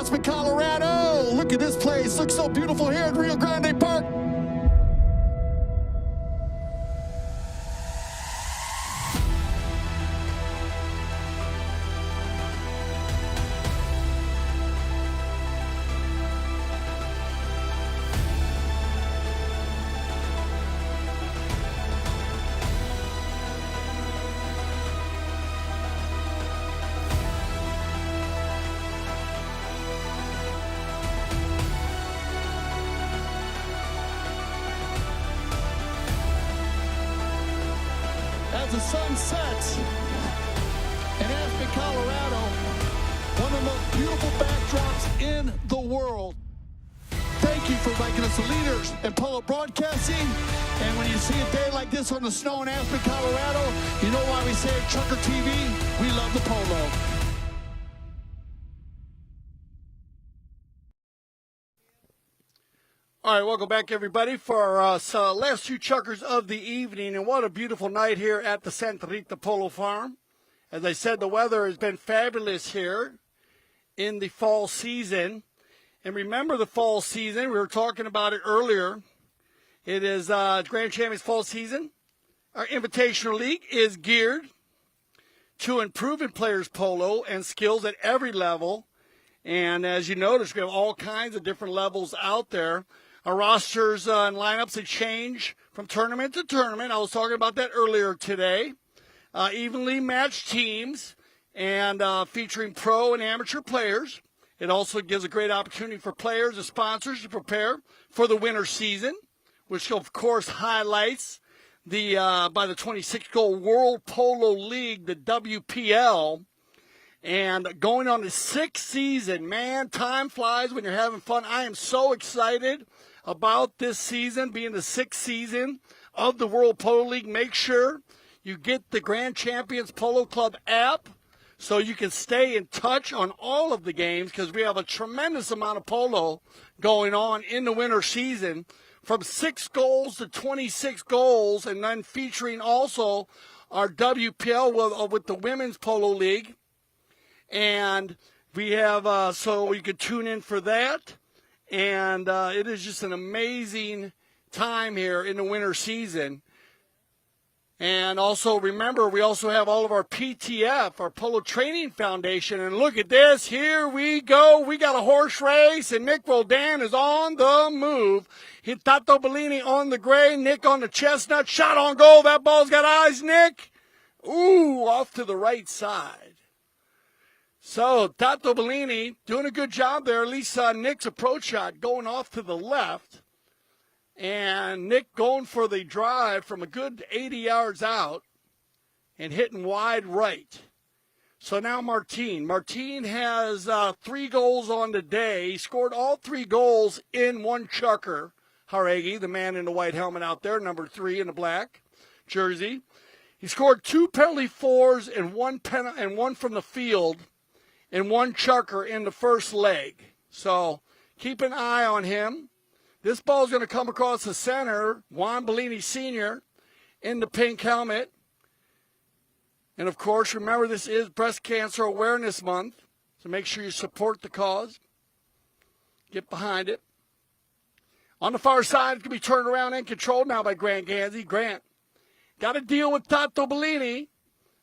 Aspen, Colorado. Look at this place. Looks so beautiful here at Rio Grande Park. As the sun sets in Aspen, Colorado, one of the most beautiful backdrops in the world. Thank you for making us the leaders in polo broadcasting. And when you see a day like this on the snow in Aspen, Colorado, you know why we say at Trucker TV, we love the polo. All right, welcome back, everybody, for our last two chuckers of the evening. And what a beautiful night here at the Santa Rita Polo Farm. As I said, the weather has been fabulous here in the fall season. And remember the fall season, we were talking about it earlier. It is Grand Champions fall season. Our Invitational League is geared to improving players' polo and skills at every level. And as you notice, we have all kinds of different levels out there. Our rosters and lineups have changed from tournament to tournament. I was talking about that earlier today. Evenly matched teams and featuring pro and amateur players. It also gives a great opportunity for players and sponsors to prepare for the winter season, which of course highlights the by the 26-goal World Polo League, the WPL. And going on the sixth season, man, time flies when you're having fun. I am so excited about this season being the sixth season of the World Polo League. Make sure you get the Grand Champions Polo Club app so you can stay in touch on all of the games, because we have a tremendous amount of polo going on in the winter season, from 6 goals to 26 goals, and then featuring also our WPL with the Women's Polo League. And we have, so you can tune in for that. And it is just an amazing time here in the winter season. And also, remember, we also have all of our PTF, our Polo Training Foundation. And look at this. Here we go. We got a horse race, and Nic Roldan is on the move. Hit Tato Bollini on the gray, Nick on the chestnut. Shot on goal. That ball's got eyes, Nick. Ooh, off to the right side. So, Tato Bollini doing a good job there. At least Nick's approach shot going off to the left. And Nick going for the drive from a good 80 yards out and hitting wide right. So now Martin. Martin has 3 goals on the day. He scored all 3 goals in one chucker. Jaugueri, the man in the white helmet out there, number 3 in the black jersey. He scored 2 penalty fours and one from the field and 1 chucker in the first leg. So keep an eye on him. This ball is going to come across the center. Juan Bollini Sr. in the pink helmet. And, of course, remember this is Breast Cancer Awareness Month, so make sure you support the cause. Get behind it. On the far side, it's going to be turned around and controlled now by Grant Ganzi. Grant got to deal with Tato Bollini,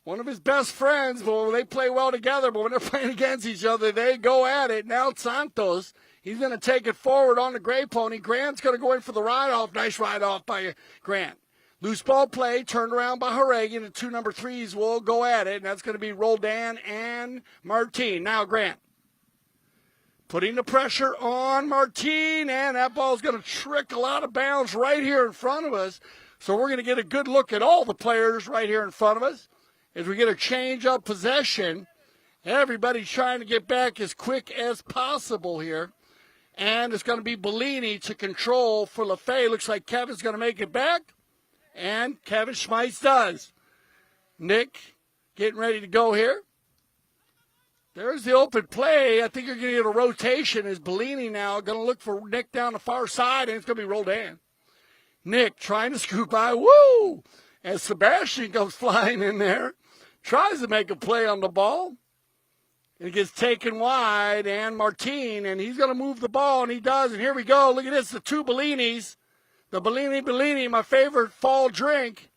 one of his best friends. Well, they play well together, but when they're playing against each other, they go at it. Now Santos, he's going to take it forward on the gray pony. Grant's going to go in for the ride-off. Nice ride-off by Grant. Loose ball play, turned around by Jaugueri, and the 2 number 3s will go at it, and that's going to be Roldan and Martin. Now Grant putting the pressure on Martin, and that ball's going to trickle out of bounds right here in front of us. So we're going to get a good look at all the players right here in front of us as we get a change of possession. Everybody's trying to get back as quick as possible here. And it's going to be Bollini to control for LaFay. Looks like Kevin's going to make it back. And Kevin Schmeits does. Nick getting ready to go here. There's the open play. I think you're going to get a rotation as Bollini now going to look for Nick down the far side, and it's going to be Roldan. Nick trying to scoop by. Woo! As Sebastian comes flying in there. Tries to make a play on the ball. And it gets taken wide, and Martin, and he's going to move the ball, and he does. And here we go. Look at this, the two Bollinis. The Bellini, my favorite fall drink.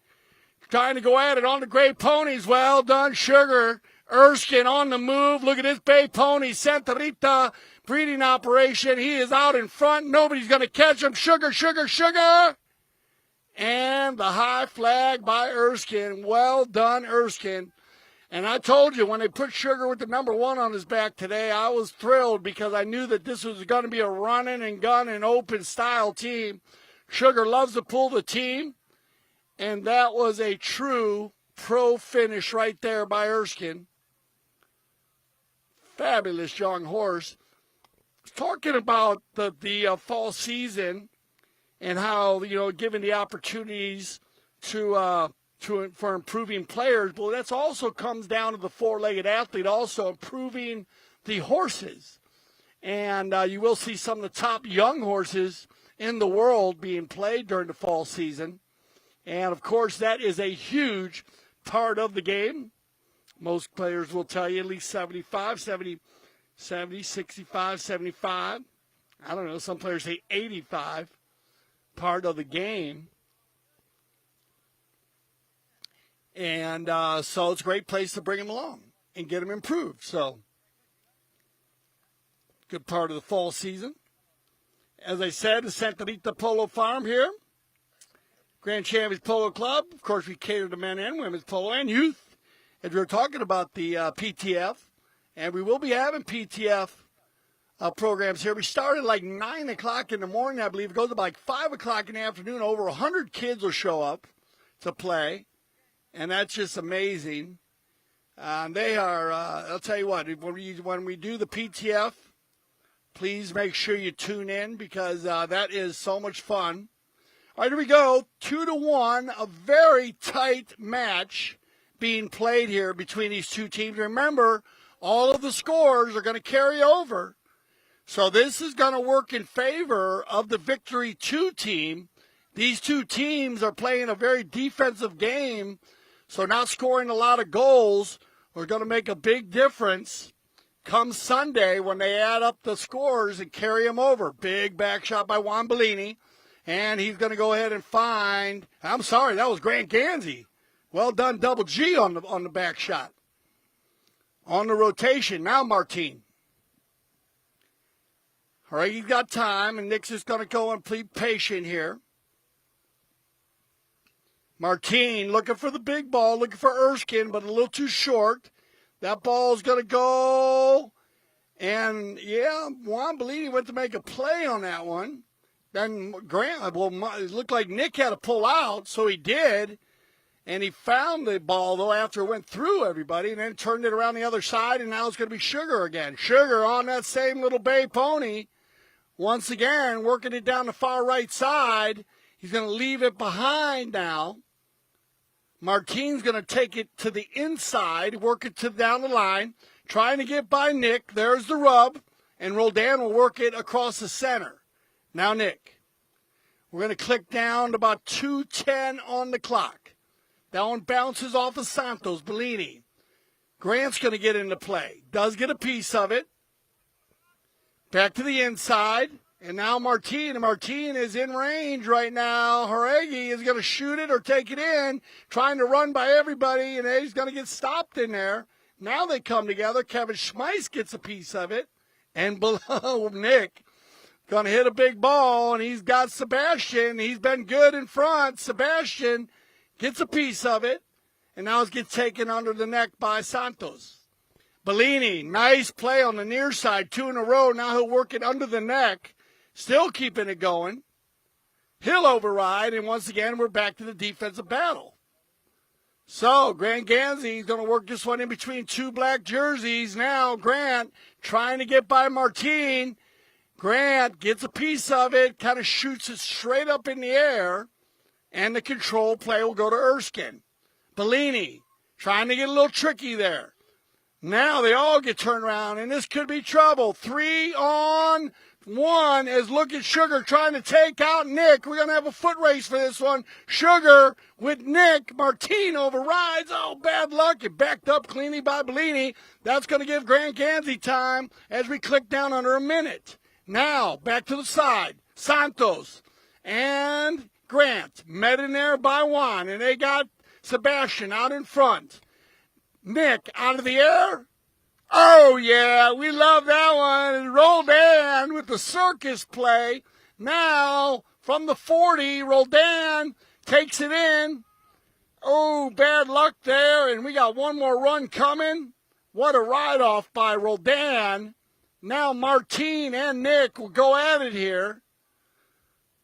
Trying to go at it on the gray ponies. Well done, Sugar. Erskine on the move. Look at this bay pony. Santa Rita breeding operation. He is out in front. Nobody's going to catch him. Sugar, Sugar, Sugar. And the high flag by Erskine. Well done, Erskine. And I told you, when they put Sugar with the number 1 on his back today, I was thrilled because I knew that this was going to be a running and gun and open style team. Sugar loves to pull the team. And that was a true pro finish right there by Erskine. Fabulous young horse. Talking about the fall season and how, given the opportunities for improving players, but that's also comes down to the four-legged athlete also improving the horses. And you will see some of the top young horses in the world being played during the fall season. And, of course, that is a huge part of the game. Most players will tell you at least 75, 70, 65, 75. I don't know, some players say 85, part of the game. And so it's a great place to bring them along and get them improved. So, good part of the fall season. As I said, the Santa Rita Polo Farm here. Grand Champions Polo Club. Of course, we cater to men and women's polo and youth. As we were talking about the PTF, and we will be having PTF programs here. We start at like 9 o'clock in the morning, I believe. It goes to like 5 o'clock in the afternoon. Over 100 kids will show up to play, and that's just amazing. They are, I'll tell you what, when we do the PTF, please make sure you tune in because that is so much fun. All right, here we go. 2-1, a very tight match being played here between these two teams. Remember, all of the scores are going to carry over. So this is going to work in favor of the Victory 2 team. These two teams are playing a very defensive game, so not scoring a lot of goals are going to make a big difference come Sunday when they add up the scores and carry them over. Big back shot by Juan Bellini. And he's going to go ahead and find, I'm sorry, that was Grant Ganzi. Well done, double G on the back shot. On the rotation, now Martin. All right, he's got time, and Nick's just going to go and be patient here. Martin looking for the big ball, looking for Erskine, but a little too short. That ball's going to go. And, yeah, Juan Bellini went to make a play on that one. Then Grant, it looked like Nick had to pull out, so he did. And he found the ball, though, after it went through everybody, and then turned it around the other side, and now it's going to be Sugar again. Sugar on that same little bay pony. Once again, working it down the far right side. He's going to leave it behind now. Martin's going to take it to the inside, work it down the line, trying to get by Nick. There's the rub, and Roldan will work it across the center. Now, Nick, we're going to click down to about 2:10 on the clock. That one bounces off of Santos Bollini. Grant's going to get into play. Does get a piece of it. Back to the inside. And now Martin. Martin is in range right now. Jaugueri is going to shoot it or take it in. Trying to run by everybody. And he's going to get stopped in there. Now they come together. Kevin Schmeits gets a piece of it. And below Nick. Going to hit a big ball, and he's got Sebastian. He's been good in front. Sebastian gets a piece of it, and now it's gets taken under the neck by Santos. Bollini, nice play on the near side, 2 in a row. Now he'll work it under the neck, still keeping it going. He'll override, and once again, we're back to the defensive battle. So, Grant Ganzi is going to work this one in between two black jerseys. Now, Grant trying to get by Martin. Grant gets a piece of it, kind of shoots it straight up in the air, and the control play will go to Erskine. Bollini trying to get a little tricky there. Now they all get turned around, and this could be trouble. 3 on Juan is looking Sugar trying to take out Nic. We're going to have a foot race for this one. Sugar with Nic. Martin overrides. Oh, bad luck. It backed up cleanly by Bollini. That's going to give Ganzi time as we click down under a minute. Now, back to the side. Santos and Grant met in there by Juan, and they got Sebastian out in front. Nic out of the air. Oh, yeah, we love that one. Roldan with the circus play. Now, from the 40, Roldan takes it in. Oh, bad luck there, and we got one more run coming. What a ride-off by Roldan. Now Martin and Nic will go at it here.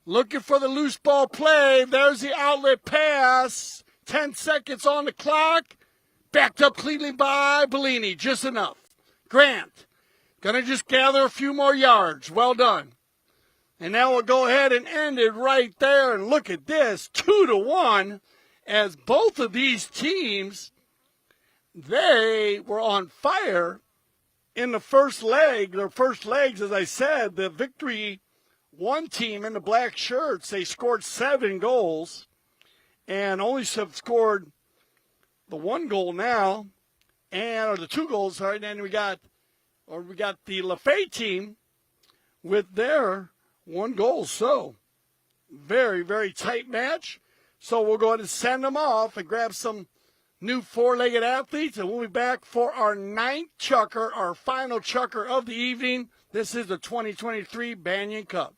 Looking for the loose ball play. There's the outlet pass. 10 seconds on the clock. Backed up cleanly by Bollini. Just enough. Grant. Going to just gather a few more yards. Well done. And now we'll go ahead and end it right there. And look at this. 2-1. As both of these teams, they were on fire in the first leg. Their first legs, as I said, the victory one team in the black shirts, they scored 7 goals and only have scored the 1 goal now, or the 2 goals, sorry. And then we got the Lafayette team with their 1 goal. So very, very tight match. So we'll go ahead and send them off and grab some new 4-legged athletes, and we'll be back for our 9th chucker, our final chucker of the evening. This is the 2023 Banyan Cup.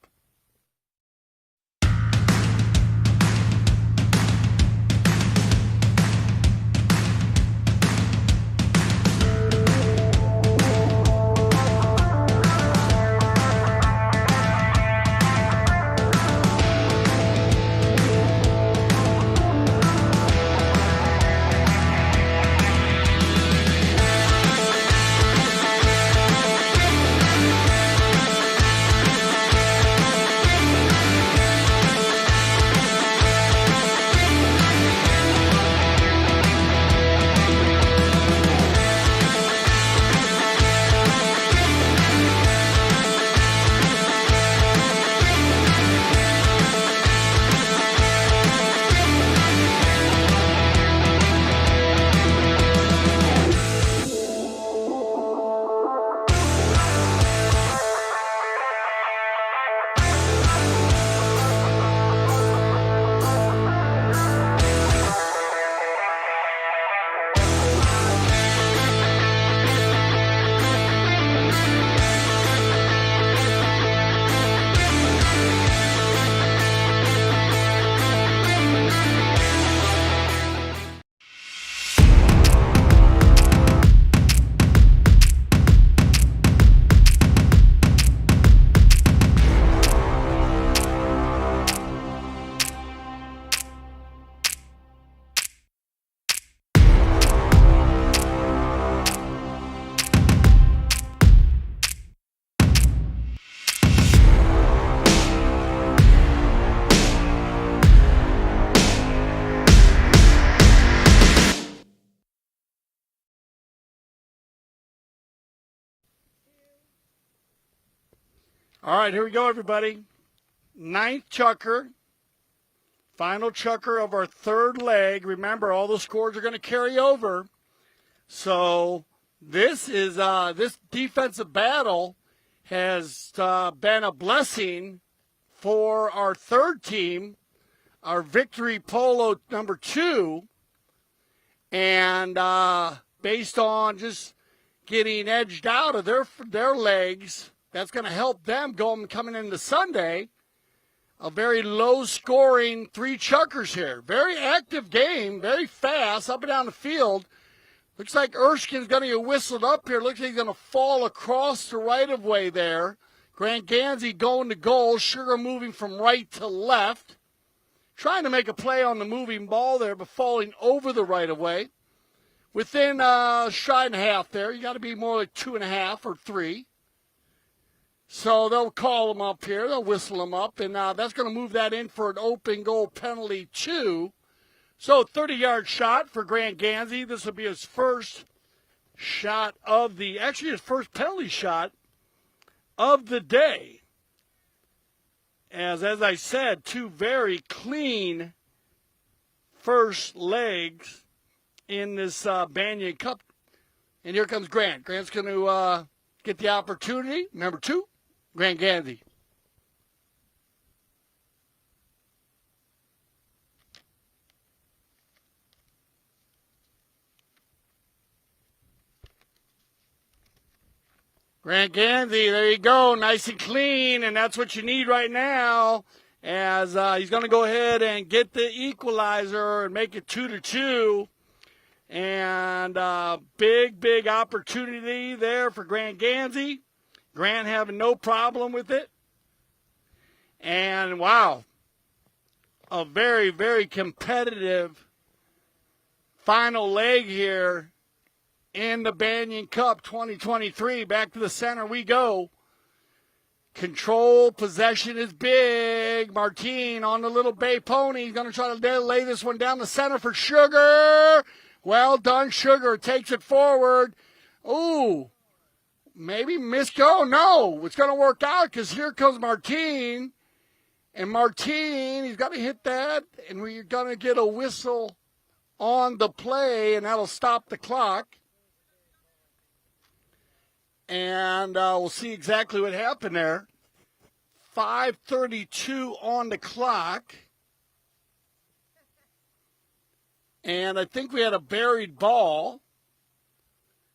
All right, here we go, everybody. 9th chucker, final chucker of our 3rd leg. Remember, all the scores are going to carry over. So this is this defensive battle has been a blessing for our 3rd team, our Victory Polo number 2, and based on just getting edged out of their legs. That's going to help them coming into Sunday. A very low-scoring 3 chuckers here. Very active game, very fast, up and down the field. Looks like Erskine's going to get whistled up here. Looks like he's going to fall across the right-of-way there. Ganzi going to goal. Sugar moving from right to left. Trying to make a play on the moving ball there, but falling over the right-of-way. Within a shot and a half there. You got to be more like 2.5 or 3. So they'll call them up here. They'll whistle them up, and that's going to move that in for an open goal penalty 2. So 30-yard shot for Ganzi. This will be his first shot of his first penalty shot of the day. As I said, two very clean first legs in this Banyan Cup. And here comes Grant. Grant's going to get the opportunity. Number 2, Grant Ganzi. Grant Ganzi, there you go, nice and clean, and that's what you need right now, as he's going to go ahead and get the equalizer and make it 2-2, and big opportunity there for Grant Ganzi. Grant having no problem with it, and wow, a very competitive final leg here in the Banyan Cup 2023. Back to the center we go. Control, possession is big. Martin on the little bay pony. He's going to try to lay this one down the center for Sugar. Well done, Sugar. Takes it forward. Ooh, maybe missed go. No, it's going to work out because here comes Martin. And Martin, he's got to hit that. And we're going to get a whistle on the play, and that'll stop the clock. And we'll see exactly what happened there. 5:32 on the clock. And I think we had a buried ball.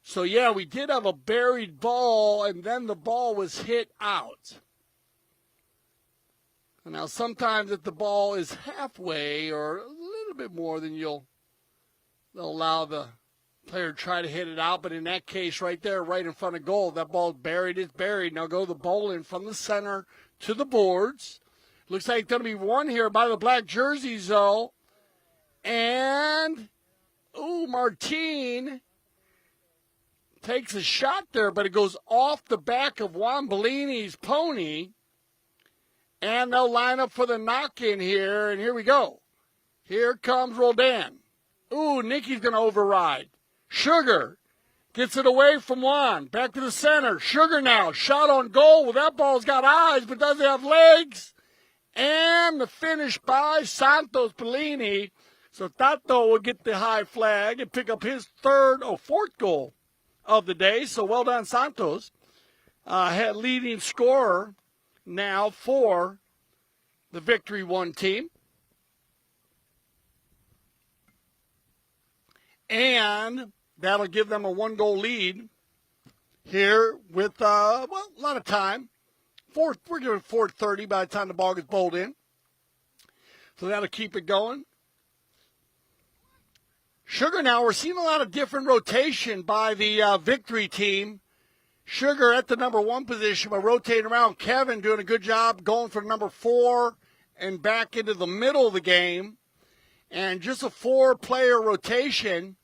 So, yeah, we did have a buried ball, and then the ball was hit out. Now, sometimes if the ball is halfway or a little bit more, then they'll allow the player try to hit it out, but in that case right there, right in front of goal, that ball's buried, it's buried. Now go the bowling from the center to the boards. Looks like it's going to be won here by the black jerseys, though. And, Martin takes a shot there, but it goes off the back of Juan Bollini's pony. And they'll line up for the knock-in here, and here we go. Here comes Roldan. Nicky's going to override. Sugar gets it away from Juan. Back to the center. Sugar now. Shot on goal. Well, that ball's got eyes, but doesn't have legs. And the finish by Santos Bollini. So Tato will get the high flag and pick up his fourth goal of the day. So well done, Santos. Leading scorer now for the Victory One team. And that'll give them a 1-goal lead here with, a lot of time. We're giving 4:30 by the time the ball gets bowled in. So that'll keep it going. Sugar now, we're seeing a lot of different rotation by the Victory team. Sugar at the number 1 position by rotating around. Kevin doing a good job going for number 4 and back into the middle of the game. And just a 4-player rotation.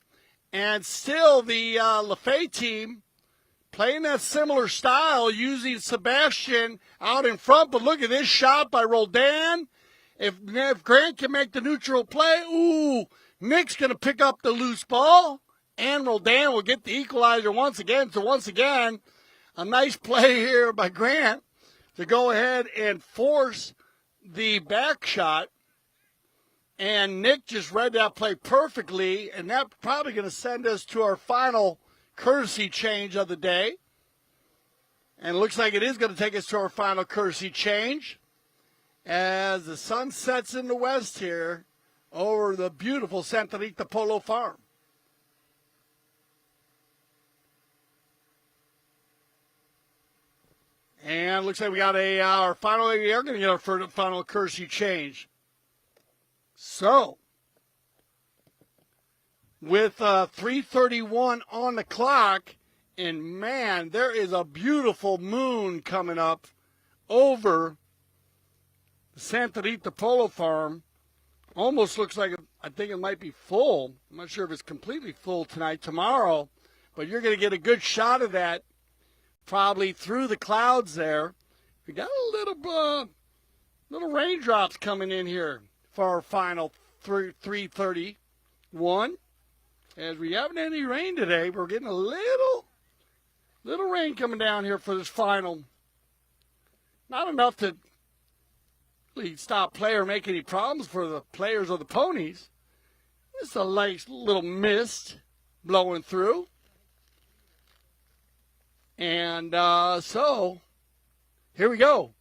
And still the Lafay team playing that similar style, using Sebastian out in front. But look at this shot by Roldan. If Grant can make the neutral play, Nic's going to pick up the loose ball. And Roldan will get the equalizer once again. So once again, a nice play here by Grant to go ahead and force the back shot. And Nic just read that play perfectly, and that's probably going to send us to our final courtesy change of the day. And it looks like it is going to take us to our final courtesy change as the sun sets in the west here over the beautiful Santa Rita Polo Farm. And it looks like we got we are going to get our final courtesy change. So, with 3:31 on the clock, and man, there is a beautiful moon coming up over the Santa Rita Polo Farm. Almost looks like I think it might be full. I'm not sure if it's completely full tonight, tomorrow, but you're going to get a good shot of that probably through the clouds there. We got a little raindrops coming in here for our final 3:31. As we haven't had any rain today, we're getting a little rain coming down here for this final. Not enough to really stop play or make any problems for the players of the ponies. Just a nice little mist blowing through. And so, here we go.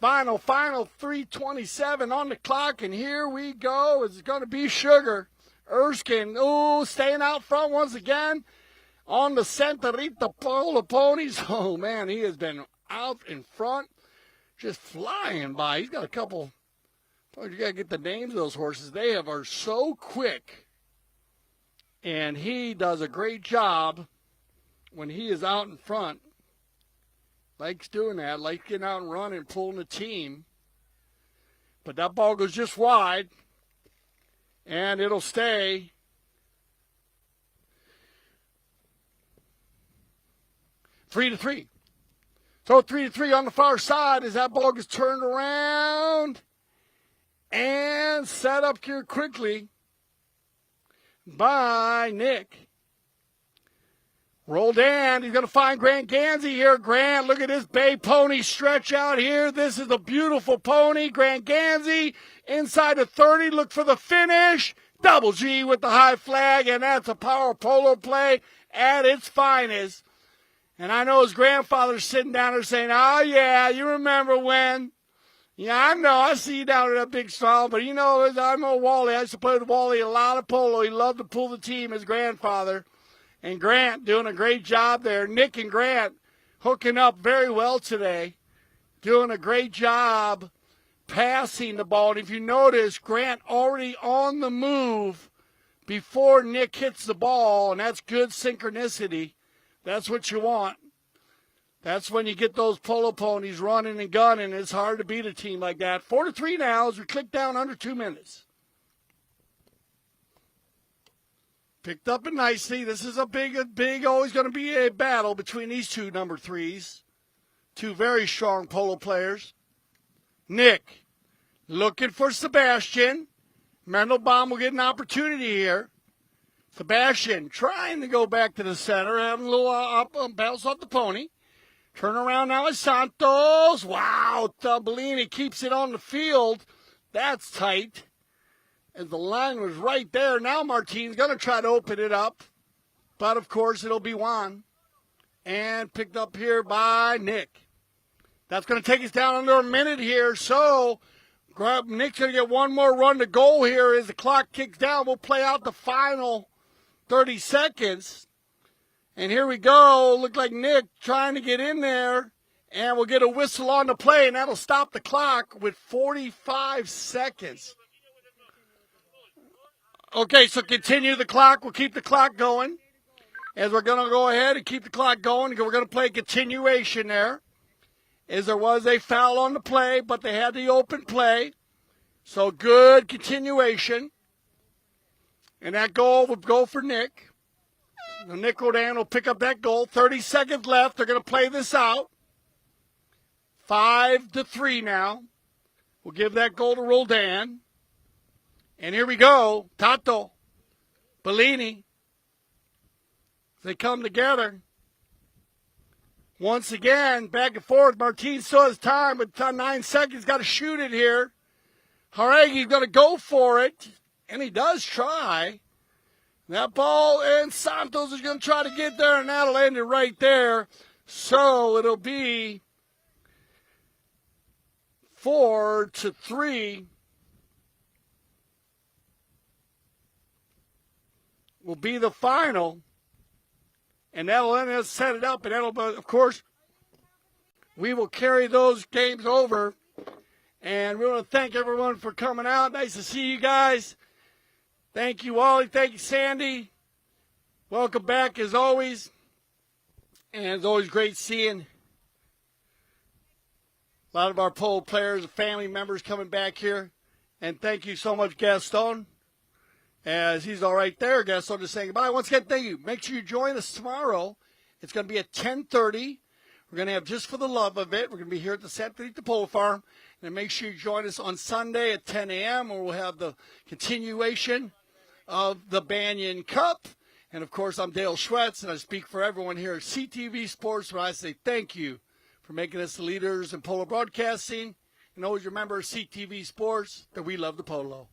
Final 3:27 on the clock, and here we go. It's going to be Sugar. Erskine, staying out front once again on the Santa Rita Polo Ponies. Oh, man, he has been out in front, just flying by. He's got a couple. You got to get the names of those horses. They are so quick, and he does a great job when he is out in front. Likes doing that, likes getting out and running, pulling the team. But that ball goes just wide, and it'll stay. Three to three. So 3-3 on the far side as that ball gets turned around and set up here quickly by Nic Roldan. He's going to find Grant Ganzi here. Grant, look at this bay pony stretch out here. This is a beautiful pony. Grant Ganzi inside the 30. Look for the finish. Double G with the high flag, and that's a power polo play at its finest. And I know his grandfather's sitting down there saying, oh, yeah, you remember when? Yeah, I know. I see you down at that big stall. But, you know, I know Wally. I used to play with Wally a lot of polo. He loved to pull the team, his grandfather. And Grant doing a great job there. Nic and Grant hooking up very well today. Doing a great job passing the ball. And if you notice, Grant already on the move before Nic hits the ball. And that's good synchronicity. That's what you want. That's when you get those polo ponies running and gunning. It's hard to beat a team like that. 4-3 now as we click down under 2 minutes. Picked up it nicely. This is a big, always going to be a battle between these two number threes. Two very strong polo players. Nic looking for Sebastian. Mendlebaum will get an opportunity here. Sebastian trying to go back to the center, having a little bounce off the pony. Turn around now is Santos. Wow, Bollini keeps it on the field. That's tight. As the line was right there. Now Martin's going to try to open it up. But, of course, it'll be Juan. And picked up here by Nic. That's going to take us down under a minute here. So, Nic's going to get one more run to goal here as the clock kicks down. We'll play out the final 30 seconds. And here we go. Look like Nic trying to get in there. And we'll get a whistle on the play, and that'll stop the clock with 45 seconds. Okay, so continue the clock. We'll keep the clock going. As we're going to go ahead and keep the clock going, we're going to play continuation there. As there was a foul on the play, but they had the open play. So good continuation. And that goal would go for Nic. Nic Roldan will pick up that goal. 30 seconds left. They're going to play this out. 5-3 now. We'll give that goal to Roldan. And here we go. Tato. Bollini. They come together. Once again, back and forth. Martin still has time, but 9 seconds. Got to shoot it here. Jaugueri's going to go for it. And he does try. That ball, and Santos is going to try to get there, and that'll end it right there. So it'll be 4-3. Will be the final. And that'll end us, set it up, and that'll, of course, we will carry those games over. And we want to thank everyone for coming out. Nice to see you guys. Thank you, Wally. Thank you, Sandy. Welcome back, as always. And it's always great seeing a lot of our polo players and family members coming back here. And thank you so much, Gaston. As he's all right there, Gaston is saying goodbye. Once again, thank you. Make sure you join us tomorrow. It's going to be at 10:30. We're going to have Just for the Love of It. We're going to be here at the Santa Rita Polo Farm. And make sure you join us on Sunday at 10 a.m. where we'll have the continuation of the Banyan Cup. And, of course, I'm Dale Schwetz, and I speak for everyone here at CTV Sports when I say thank you for making us the leaders in polo broadcasting And always remember, CTV Sports, that we love the polo.